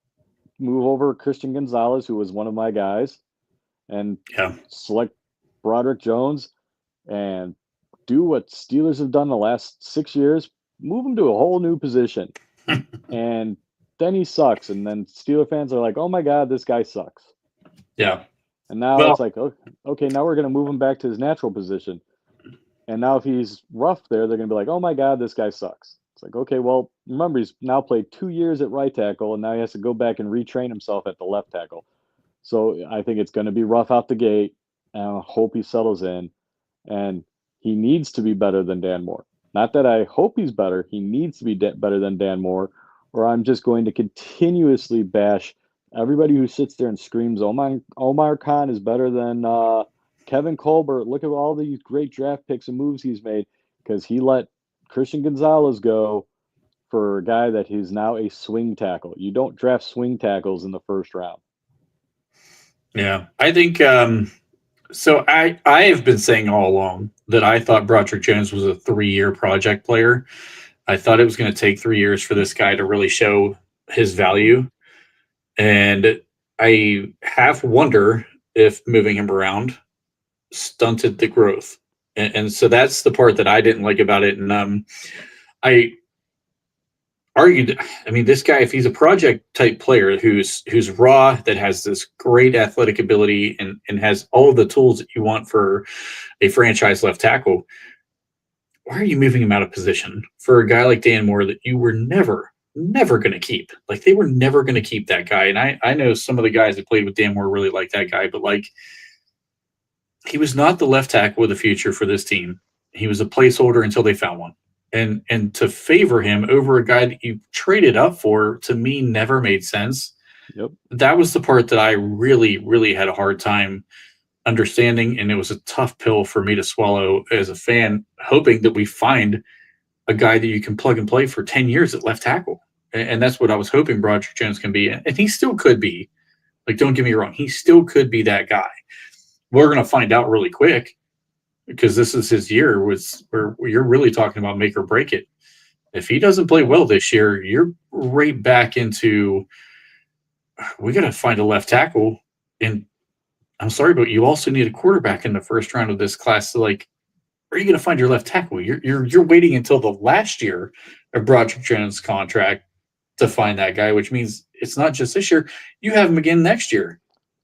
move over Christian Gonzalez, who was one of my guys, and select Broderick Jones and do what Steelers have done the last 6 years, move him to a whole new position. And then he sucks. And then Steeler fans are like, oh my God, this guy sucks. Yeah. And now it's like, okay, now we're going to move him back to his natural position. And now if he's rough there, they're going to be like, oh my God, this guy sucks. It's like, okay, well, remember, he's now played 2 years at right tackle, and now he has to go back and retrain himself at the left tackle. So I think it's going to be rough out the gate, and I hope he settles in. And he needs to be better than Dan Moore. Not that I hope he's better. He needs to be better than Dan Moore, or I'm just going to continuously bash everybody who sits there and screams, Omar Khan is better than Kevin Colbert. Look at all these great draft picks and moves he's made, because he let Christian Gonzalez go for a guy that is now a swing tackle. You don't draft swing tackles in the first round. Yeah, I think so. I have been saying all along that I thought Broderick Jones was a 3-year project player. I thought it was going to take 3 years for this guy to really show his value. And I half wonder if moving him around stunted the growth. And so that's the part that I didn't like about it. And I argued, I mean, this guy, if he's a project type player who's raw, that has this great athletic ability and has all of the tools that you want for a franchise left tackle, why are you moving him out of position for a guy like Dan Moore that you were never going to keep? Like, they were never going to keep that guy. And I know some of the guys that played with Dan Moore really like that guy, but like, he was not the left tackle of the future for this team. He was a placeholder until they found one. And to favor him over a guy that you traded up for, to me, never made sense. Yep. That was the part that I really, really had a hard time understanding. And it was a tough pill for me to swallow as a fan, hoping that we find a guy that you can plug and play for 10 years at left tackle. And that's what I was hoping Broderick Jones can be. And he still could be. Like, don't get me wrong. He still could be that guy. We're going to find out really quick, because this is his year where you're really talking about make or break it. If he doesn't play well this year, you're right back into, we got to find a left tackle. And I'm sorry, but you also need a quarterback in the first round of this class. So, like, where are you going to find your left tackle? You're waiting until the last year of Broderick Jones' contract to find that guy, which means it's not just this year. You have him again next year.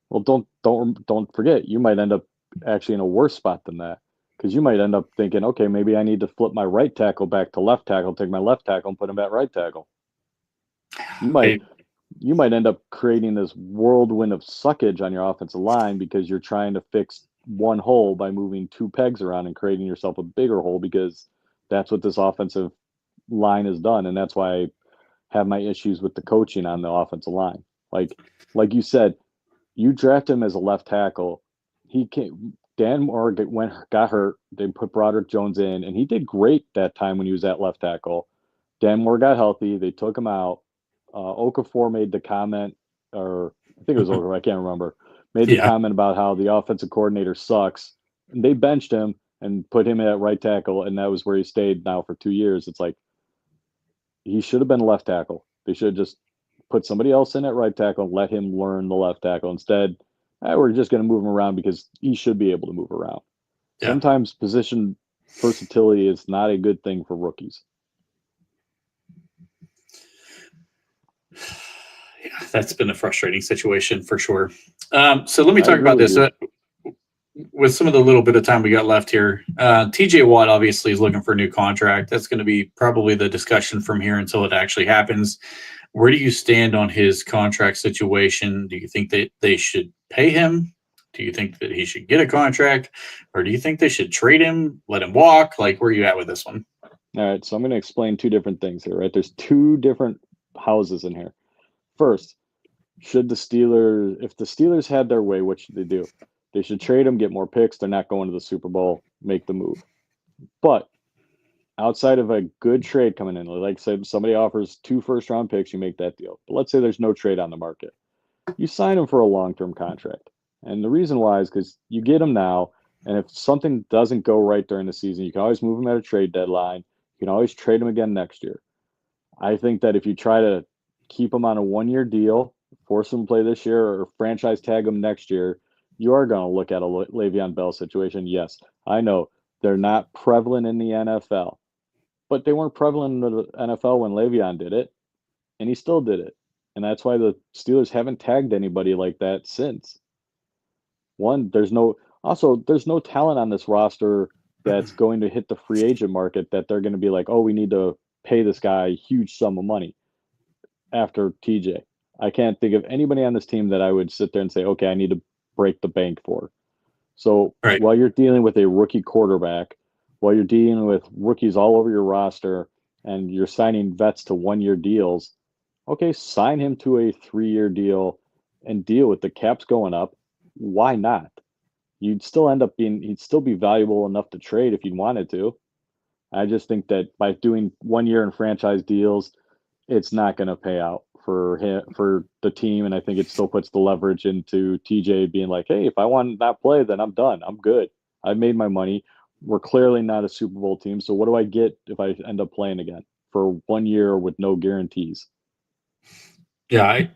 Well, don't forget, you might end up actually in a worse spot than that, because you might end up thinking, okay, maybe I need to flip my right tackle back to left tackle, take my left tackle and put him at right tackle. You might end up creating this whirlwind of suckage on your offensive line because you're trying to fix one hole by moving two pegs around and creating yourself a bigger hole, because that's what this offensive line has done, and that's why I have my issues with the coaching on the offensive line. Like you said, you draft him as a left tackle. He came. Dan Moore got hurt. They put Broderick Jones in, and he did great that time when he was at left tackle. Dan Moore got healthy. They took him out. Okafor made the comment, or I think it was Okafor, I can't remember, made the comment about how the offensive coordinator sucks. And they benched him and put him at right tackle, and that was where he stayed now for 2 years. It's like, he should have been left tackle. They should have just put somebody else in at right tackle and let him learn the left tackle. Instead, we're just going to move him around because he should be able to move around. Yeah. Sometimes position versatility is not a good thing for rookies. Yeah, that's been a frustrating situation for sure. So let me talk about this. With some of the little bit of time we got left here, TJ Watt obviously is looking for a new contract. That's going to be probably the discussion from here until it actually happens. Where do you stand on his contract situation? Do you think that they should pay him? Do you think that he should get a contract? Or do you think they should trade him, let him walk? Like, where are you at with this one? All right, so I'm going to explain two different things here, right? There's two different houses in here. First, if the Steelers had their way, what should they do? They should trade him, get more picks. They're not going to the Super Bowl, make the move. But outside of a good trade coming in, like say somebody offers 2 first-round picks, you make that deal. But let's say there's no trade on the market. You sign him for a long-term contract. And the reason why is because you get him now, and if something doesn't go right during the season, you can always move him at a trade deadline. You can always trade him again next year. I think that if you try to keep him on a 1-year deal, force him to play this year, or franchise tag him next year, you are going to look at a Le'Veon Bell situation. Yes, I know they're not prevalent in the NFL, but they weren't prevalent in the NFL when Le'Veon did it, and he still did it. And that's why the Steelers haven't tagged anybody like that since. One, there's no talent on this roster that's going to hit the free agent market that they're going to be like, oh, we need to pay this guy a huge sum of money after TJ. I can't think of anybody on this team that I would sit there and say, okay, I need to break the bank for. So while you're dealing with a rookie quarterback, while you're dealing with rookies all over your roster, and you're signing vets to 1-year deals, okay, sign him to a 3-year deal and deal with the caps going up. Why not? He'd still be valuable enough to trade if you wanted to. I just think that by doing 1 year in franchise deals, it's not going to pay out for the team, and I think it still puts the leverage into TJ being like, hey, if I want to not play, then I'm done. I'm good. I've made my money. We're clearly not a Super Bowl team, so what do I get if I end up playing again for 1 year with no guarantees? Yeah,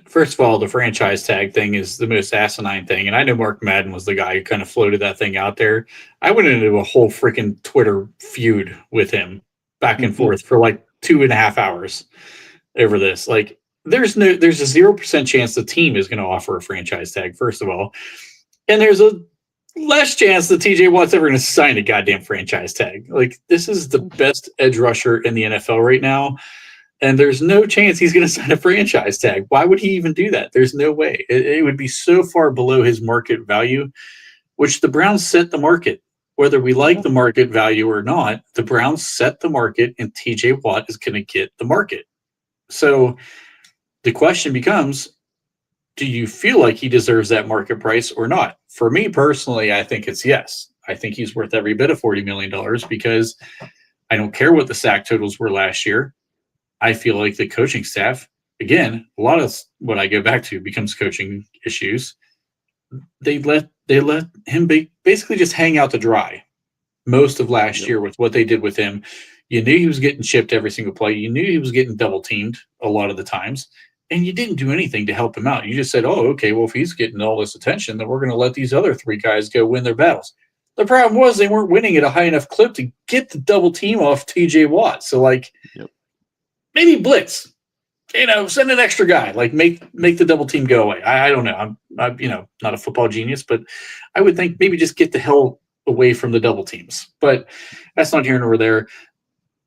first of all, the franchise tag thing is the most asinine thing, and I know Mark Madden was the guy who kind of floated that thing out there. I went into a whole freaking Twitter feud with him back and forth for like 2.5 hours over this. Like, there's a 0% chance the team is going to offer a franchise tag, first of all, and there's a less chance that TJ Watt's ever going to sign a goddamn franchise tag. Like, this is the best edge rusher in the NFL right now, and there's no chance he's going to sign a franchise tag. Why would he even do that? There's no way. It would be so far below his market value, which the Browns set the market. Whether we like the market value or not, the Browns set the market, and TJ Watt is going to get the market. So the question becomes, do you feel like he deserves that market price or not? For me personally, I think it's yes. I think he's worth every bit of $40 million because I don't care what the sack totals were last year. I feel like the coaching staff, again, a lot of what I go back to becomes coaching issues. They let him basically just hang out to dry most of last year with what they did with him. You knew he was getting chipped every single play. You knew he was getting double teamed a lot of the times, and you didn't do anything to help him out. You just said, oh, okay, well, if he's getting all this attention, then we're going to let these other 3 guys go win their battles. The problem was they weren't winning at a high enough clip to get the double team off TJ Watt. So, like, maybe blitz. send an extra guy, like make the double team go away. I don't know. I'm not a football genius, but I would think maybe just get the hell away from the double teams. But that's not here nor there.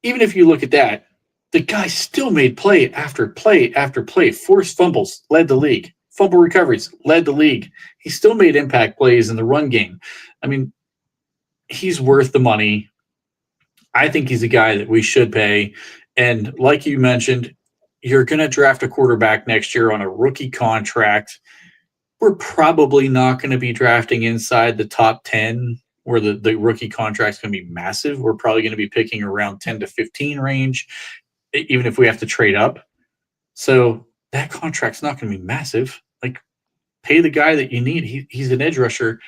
Even if you look at that, the guy still made play after play after play. Forced fumbles, led the league. Fumble recoveries, led the league. He still made impact plays in the run game. I mean, he's worth the money. I think he's a guy that we should pay. And like you mentioned, you're going to draft a quarterback next year on a rookie contract. We're probably not going to be drafting inside the top 10 where the rookie contract's going to be massive. We're probably going to be picking around 10 to 15 range, even if we have to trade up. So that contract's not going to be massive. Like, pay the guy that you need. He's an edge rusher.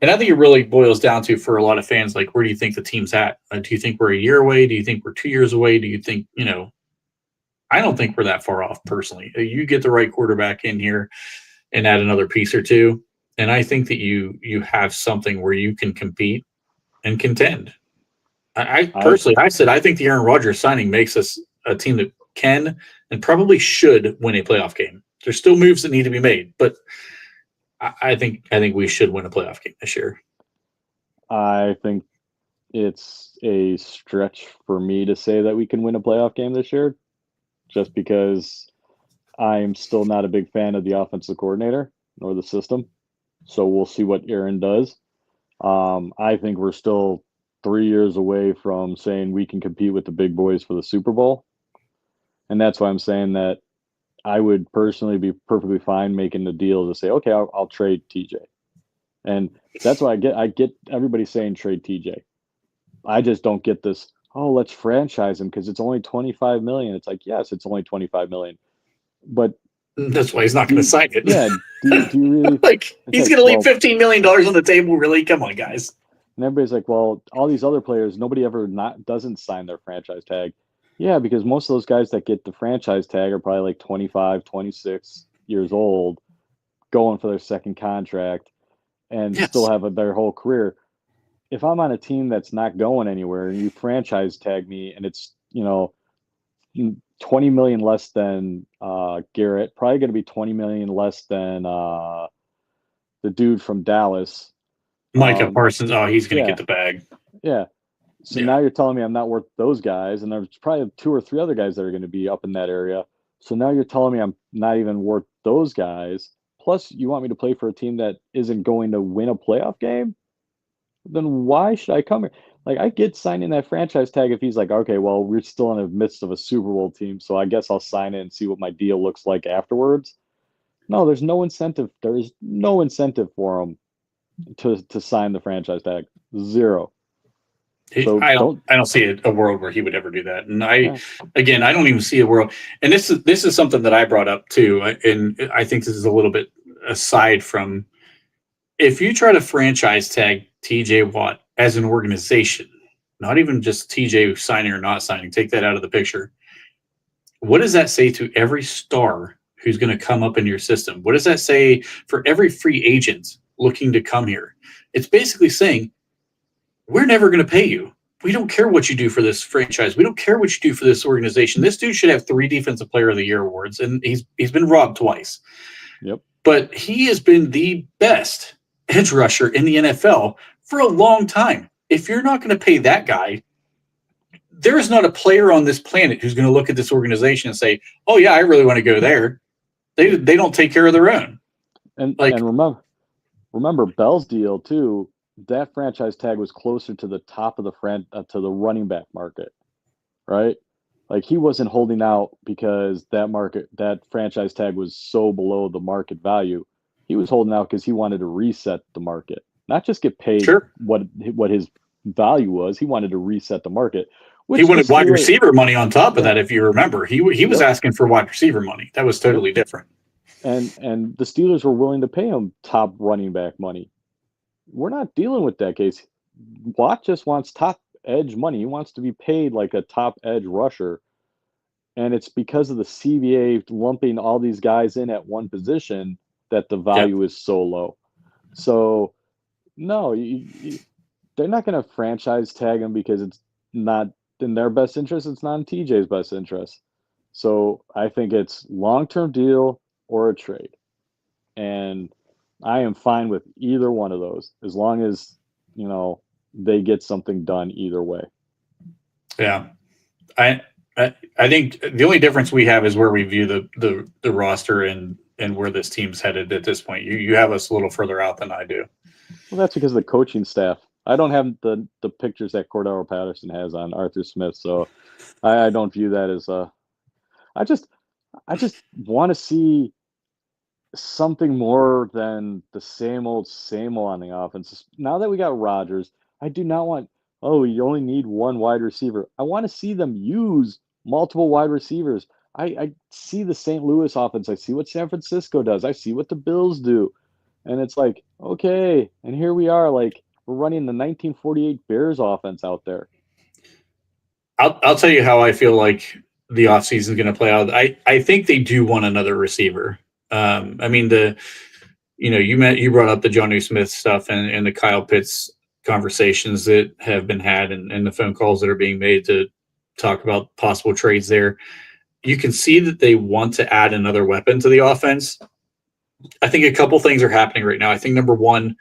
And I think it really boils down to, for a lot of fans, like, where do you think the team's at? Do you think we're a year away? Do you think we're 2 years away? Do you think, I don't think we're that far off personally. You get the right quarterback in here and add another piece or two, and I think that you have something where you can compete and contend. I personally, I said I think the Aaron Rodgers signing makes us a team that can and probably should win a playoff game. There's still moves that need to be made, but I think we should win a playoff game this year. I think it's a stretch for me to say that we can win a playoff game this year, just because I'm still not a big fan of the offensive coordinator nor the system. So we'll see what Aaron does. I think we're still 3 years away from saying we can compete with the big boys for the Super Bowl. And that's why I'm saying that I would personally be perfectly fine making the deal to say, okay, I'll trade TJ. And that's why I get everybody saying trade TJ. I just don't get this, oh, let's franchise him because it's only $25 million. It's like, yes, it's only $25 million. But that's why he's not going to sign it. Yeah. Do you really like he's going to leave $15 million on the table? Really? Come on, guys. And everybody's like, well, all these other players, nobody ever doesn't sign their franchise tag. Yeah, because most of those guys that get the franchise tag are probably like 25, 26 years old, going for their second contract, and still have their whole career. If I'm on a team that's not going anywhere and you franchise tag me and it's, 20 million less than Garrett, probably going to be 20 million less than the dude from Dallas. Micah Parsons. Oh, he's going to get the bag. Yeah. So now you're telling me I'm not worth those guys, and there's probably 2 or 3 other guys that are going to be up in that area. So now you're telling me I'm not even worth those guys. Plus, you want me to play for a team that isn't going to win a playoff game? Then why should I come here? Like, I get signing that franchise tag if he's like, okay, well, we're still in the midst of a Super Bowl team, so I guess I'll sign it and see what my deal looks like afterwards. No, there's no incentive. There is no incentive for him to sign the franchise tag. Zero. So I don't see a world where he would ever do that. And I don't even see a world. And this is something that I brought up too. And I think this is a little bit aside from, if you try to franchise tag TJ Watt as an organization, not even just TJ signing or not signing, take that out of the picture. What does that say to every star who's going to come up in your system? What does that say for every free agent looking to come here? It's basically saying, we're never going to pay you. We don't care what you do for this franchise. We don't care what you do for this organization. This dude should have 3 Defensive Player of the Year awards, and he's been robbed twice. Yep. But he has been the best edge rusher in the NFL for a long time. If you're not going to pay that guy, there is not a player on this planet who's going to look at this organization and say, oh, yeah, I really want to go there. They don't take care of their own. And remember Bell's deal, too. That franchise tag was closer to the top of to the running back market, right? Like, he wasn't holding out because that franchise tag was so below the market value. He was holding out because he wanted to reset the market, not just get paid what his value was. He wanted to reset the market. He wanted wide receiver money on top of that. If you remember, he was asking for wide receiver money. That was totally different. And the Steelers were willing to pay him top running back money. We're not dealing with that case. Watt just wants top edge money. He wants to be paid like a top edge rusher. And it's because of the CBA lumping all these guys in at one position that the value is so low. So, no, they're not going to franchise tag him because it's not in their best interest. It's not in TJ's best interest. So I think it's long-term deal or a trade. And I am fine with either one of those as long as, they get something done either way. Yeah. I, I think the only difference we have is where we view the roster and where this team's headed at this point. You have us a little further out than I do. Well, that's because of the coaching staff. I don't have the pictures that Cordero Patterson has on Arthur Smith, so I don't view that as I just I just want to see something more than the same old on the offense. Now that we got Rodgers, I do not want, oh, you only need one wide receiver. I want to see them use multiple wide receivers. I see the St. Louis offense. I see what San Francisco does. I see what the Bills do. And it's like, okay, and here we are, like we're running the 1948 Bears offense out there. I'll tell you how I feel like the offseason is going to play out. I think they do want another receiver. I mean, you brought up the Jonnu Smith stuff and the Kyle Pitts conversations that have been had and the phone calls that are being made to talk about possible trades there. You can see that they want to add another weapon to the offense. I think a couple things are happening right now. I think number one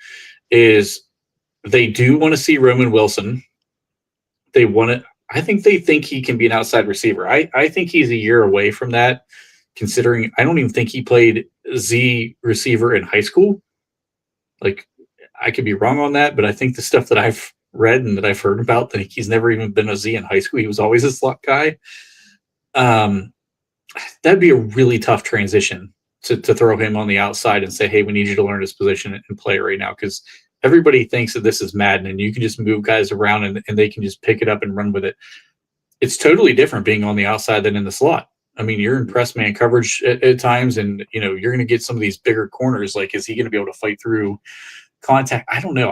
is they do want to see Roman Wilson. They want to. I think they think he can be an outside receiver. I think he's a year away from that, considering I don't even think he played Z receiver in high school. Like, I could be wrong on that, but I think the stuff that I've read and that I've heard about, that he's never even been a Z in high school. He was always a slot guy. That'd be a really tough transition to throw him on the outside and say, hey, we need you to learn this position and play right now, because everybody thinks that this is Madden and you can just move guys around and they can just pick it up and run with it. It's totally different being on the outside than in the slot. I mean, you're in press man coverage at times, and you're going to get some of these bigger corners. Like, is he going to be able to fight through contact? I don't know.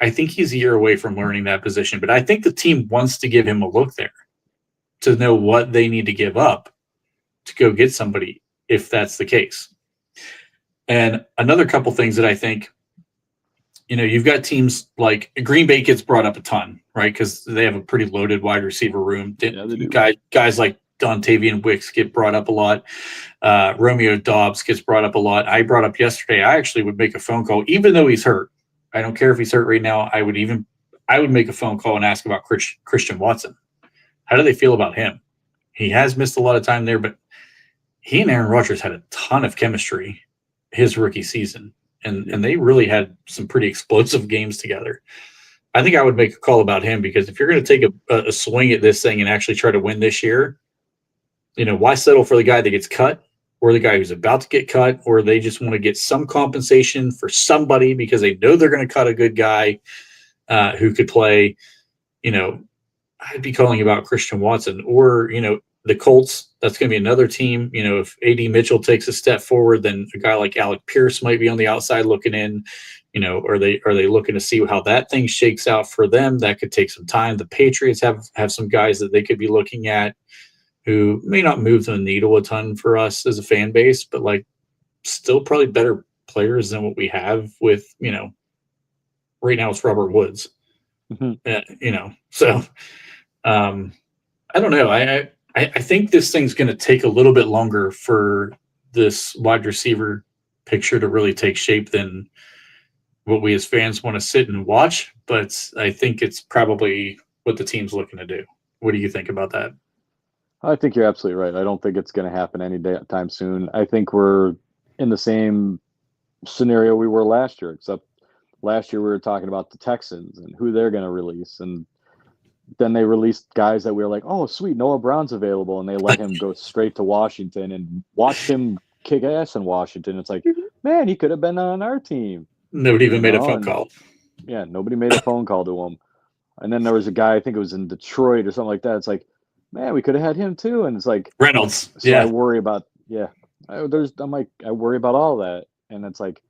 I think he's a year away from learning that position, but I think the team wants to give him a look there to know what they need to give up to go get somebody if that's the case. And another couple things that I think, you've got teams like Green Bay gets brought up a ton, right? Because they have a pretty loaded wide receiver room. Yeah, they do. Guys like Dontavian Wicks get brought up a lot. Romeo Dobbs gets brought up a lot. I brought up yesterday, I actually would make a phone call, even though he's hurt. I don't care if he's hurt right now. I would make a phone call and ask about Christian Watson. How do they feel about him? He has missed a lot of time there, but he and Aaron Rodgers had a ton of chemistry his rookie season, and they really had some pretty explosive games together. I think I would make a call about him, because if you're going to take a swing at this thing and actually try to win this year, why settle for the guy that gets cut or the guy who's about to get cut, or they just want to get some compensation for somebody because they know they're going to cut a good guy who could play. I'd be calling about Christian Watson, or, the Colts. That's going to be another team. If AD Mitchell takes a step forward, then a guy like Alec Pierce might be on the outside looking in. Are they looking to see how that thing shakes out for them? That could take some time. The Patriots have some guys that they could be looking at who may not move the needle a ton for us as a fan base, but like still probably better players than what we have with, right now it's Robert Woods. Mm-hmm. So I don't know. I think this thing's going to take a little bit longer for this wide receiver picture to really take shape than what we as fans want to sit and watch. But I think it's probably what the team's looking to do. What do you think about that? I think you're absolutely right. I don't think it's going to happen anytime soon. I think we're in the same scenario we were last year, except last year we were talking about the Texans and who they're going to release. And then they released guys that we were like, oh, sweet, Noah Brown's available. And they let him go straight to Washington and watched him kick ass in Washington. It's like, man, he could have been on our team. Nobody even made a phone call. Yeah, nobody made a phone call to him. And then there was a guy, I think it was in Detroit or something like that. It's like, man, we could have had him too. And it's like Reynolds. So yeah. I worry about, I worry about all that. And it's like,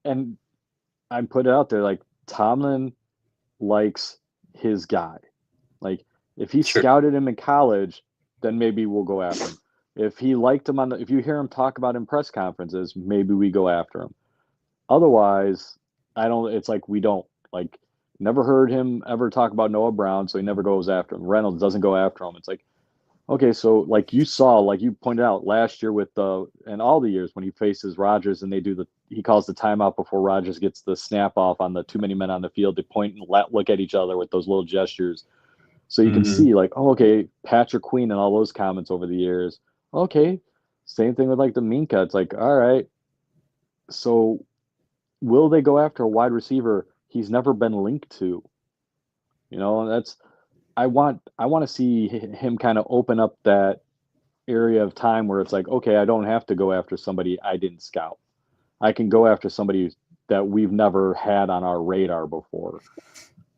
and I put it out there, like Tomlin likes his guy. Like if he scouted him in college, then maybe we'll go after him. If he liked him if you hear him talk about in press conferences, maybe we go after him. Otherwise, it's like we don't. Like, never heard him ever talk about Noah Brown, so he never goes after him. Reynolds doesn't go after him. It's like, Okay, so like you saw, like you pointed out last year with and all the years when he faces Rodgers and he calls the timeout before Rodgers gets the snap off on the too many men on the field to point and look at each other with those little gestures. So you can Hmm. see like, oh, okay, Patrick Queen and all those comments over the years. Okay, same thing with like the Minka. It's like, all right, so will they go after a wide receiver he's never been linked to? That's I want to see him kind of open up that area of time where it's like, okay, I don't have to go after somebody I didn't scout. I can go after somebody that we've never had on our radar before.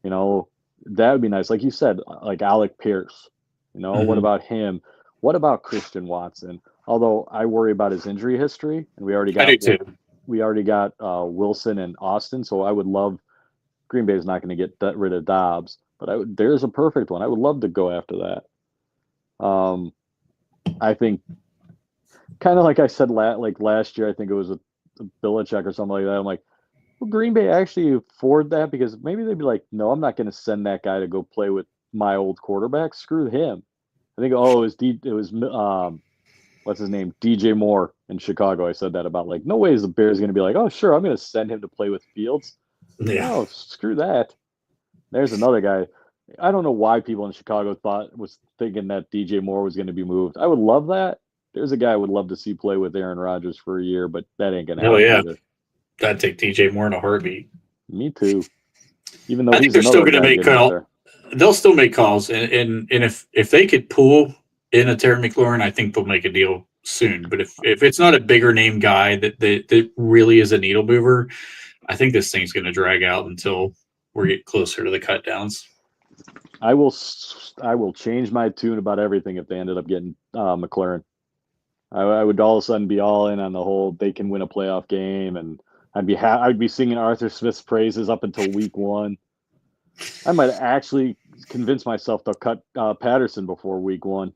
You know, that would be nice. Like you said, like Alec Pierce. What Hmm. about him? What about Christian Watson? Although I worry about his injury history, and I do too. we already got Wilson and Austin. So I would love Green Bay is not going to get rid of Dobbs, but there's a perfect one. I would love to go after that. I think kind of like I said like last year. I think it was a Belichick or something like that. I'm like, will Green Bay actually afford that? Because maybe they'd be like, no, I'm not going to send that guy to go play with my old quarterback. Screw him. I think, it was what's his name? DJ Moore in Chicago. I said that about like, no way is the Bears going to be like, oh, sure, I'm going to send him to play with Fields. Yeah. No, screw that. There's another guy. I don't know why people in Chicago was thinking that DJ Moore was going to be moved. I would love that. There's a guy I would love to see play with Aaron Rodgers for a year, but that ain't going to Oh happen yeah. either. I'd take DJ Moore in a heartbeat. Me too. Even though I think he's they're still another going to guy make getting up call. there. They'll still make calls, and if they could pull in a Terry McLaurin, I think they'll make a deal soon. But if it's not a bigger name guy that really is a needle mover, I think this thing's going to drag out until we get closer to the cut downs. I will change my tune about everything if they ended up getting McLaurin. I would all of a sudden be all in on the whole they can win a playoff game, and I'd be singing Arthur Smith's praises up until week one. I might actually convince myself to cut Patterson before week one.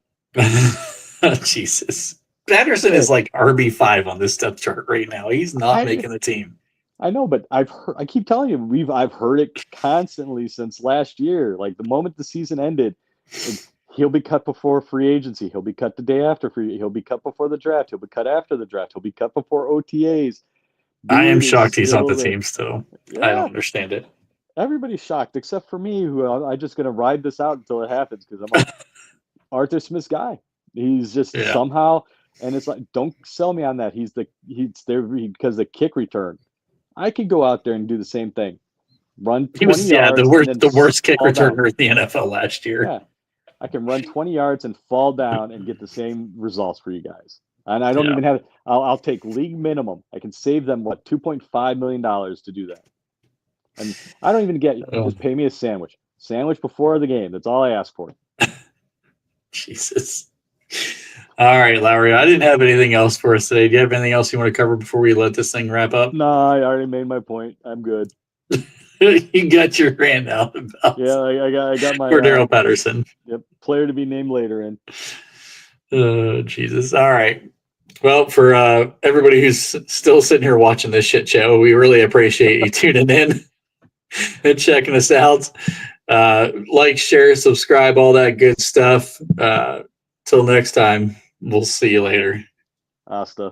Jesus. Patterson is Hey, like RB5 on this depth chart right now. He's not I making the team. I know, but I keep telling you, I've heard it constantly since last year. Like the moment the season ended, he'll be cut before free agency. He'll be cut the day after He'll be cut before the draft. He'll be cut after the draft. He'll be cut before OTAs. I am Dude is shocked he's on still the there. team still. I don't Yeah, understand it. everybody's shocked except for me, who I'm just gonna ride this out until it happens because I'm like Arthur Smith's guy. He's just Yeah. somehow, and it's like, don't sell me on that. He's there because the kick return. I could go out there and do the same thing, run He 20 was yards and then the worst kick fall down. returner in the NFL last year. Yeah, I can run 20 yards and fall down and get the same results for you guys. And I don't Yeah. even have. I'll take league minimum. I can save them what $2.5 million to do that. And I don't even get you. Oh, Just pay me a sandwich before the game. That's all I ask for. Jesus. All right, Lowry. I didn't have anything else for us today. Do you have anything else you want to cover before we let this thing wrap up? No, I already made my point. I'm good. You got your rant out about Yeah, I got my Cordero Patterson. player to be named later in. Oh, Jesus. All right. Well, for everybody who's still sitting here watching this shit show, we really appreciate you tuning in and checking us out. Like, share, subscribe, all that good stuff. Till next time, we'll see you later. Asta.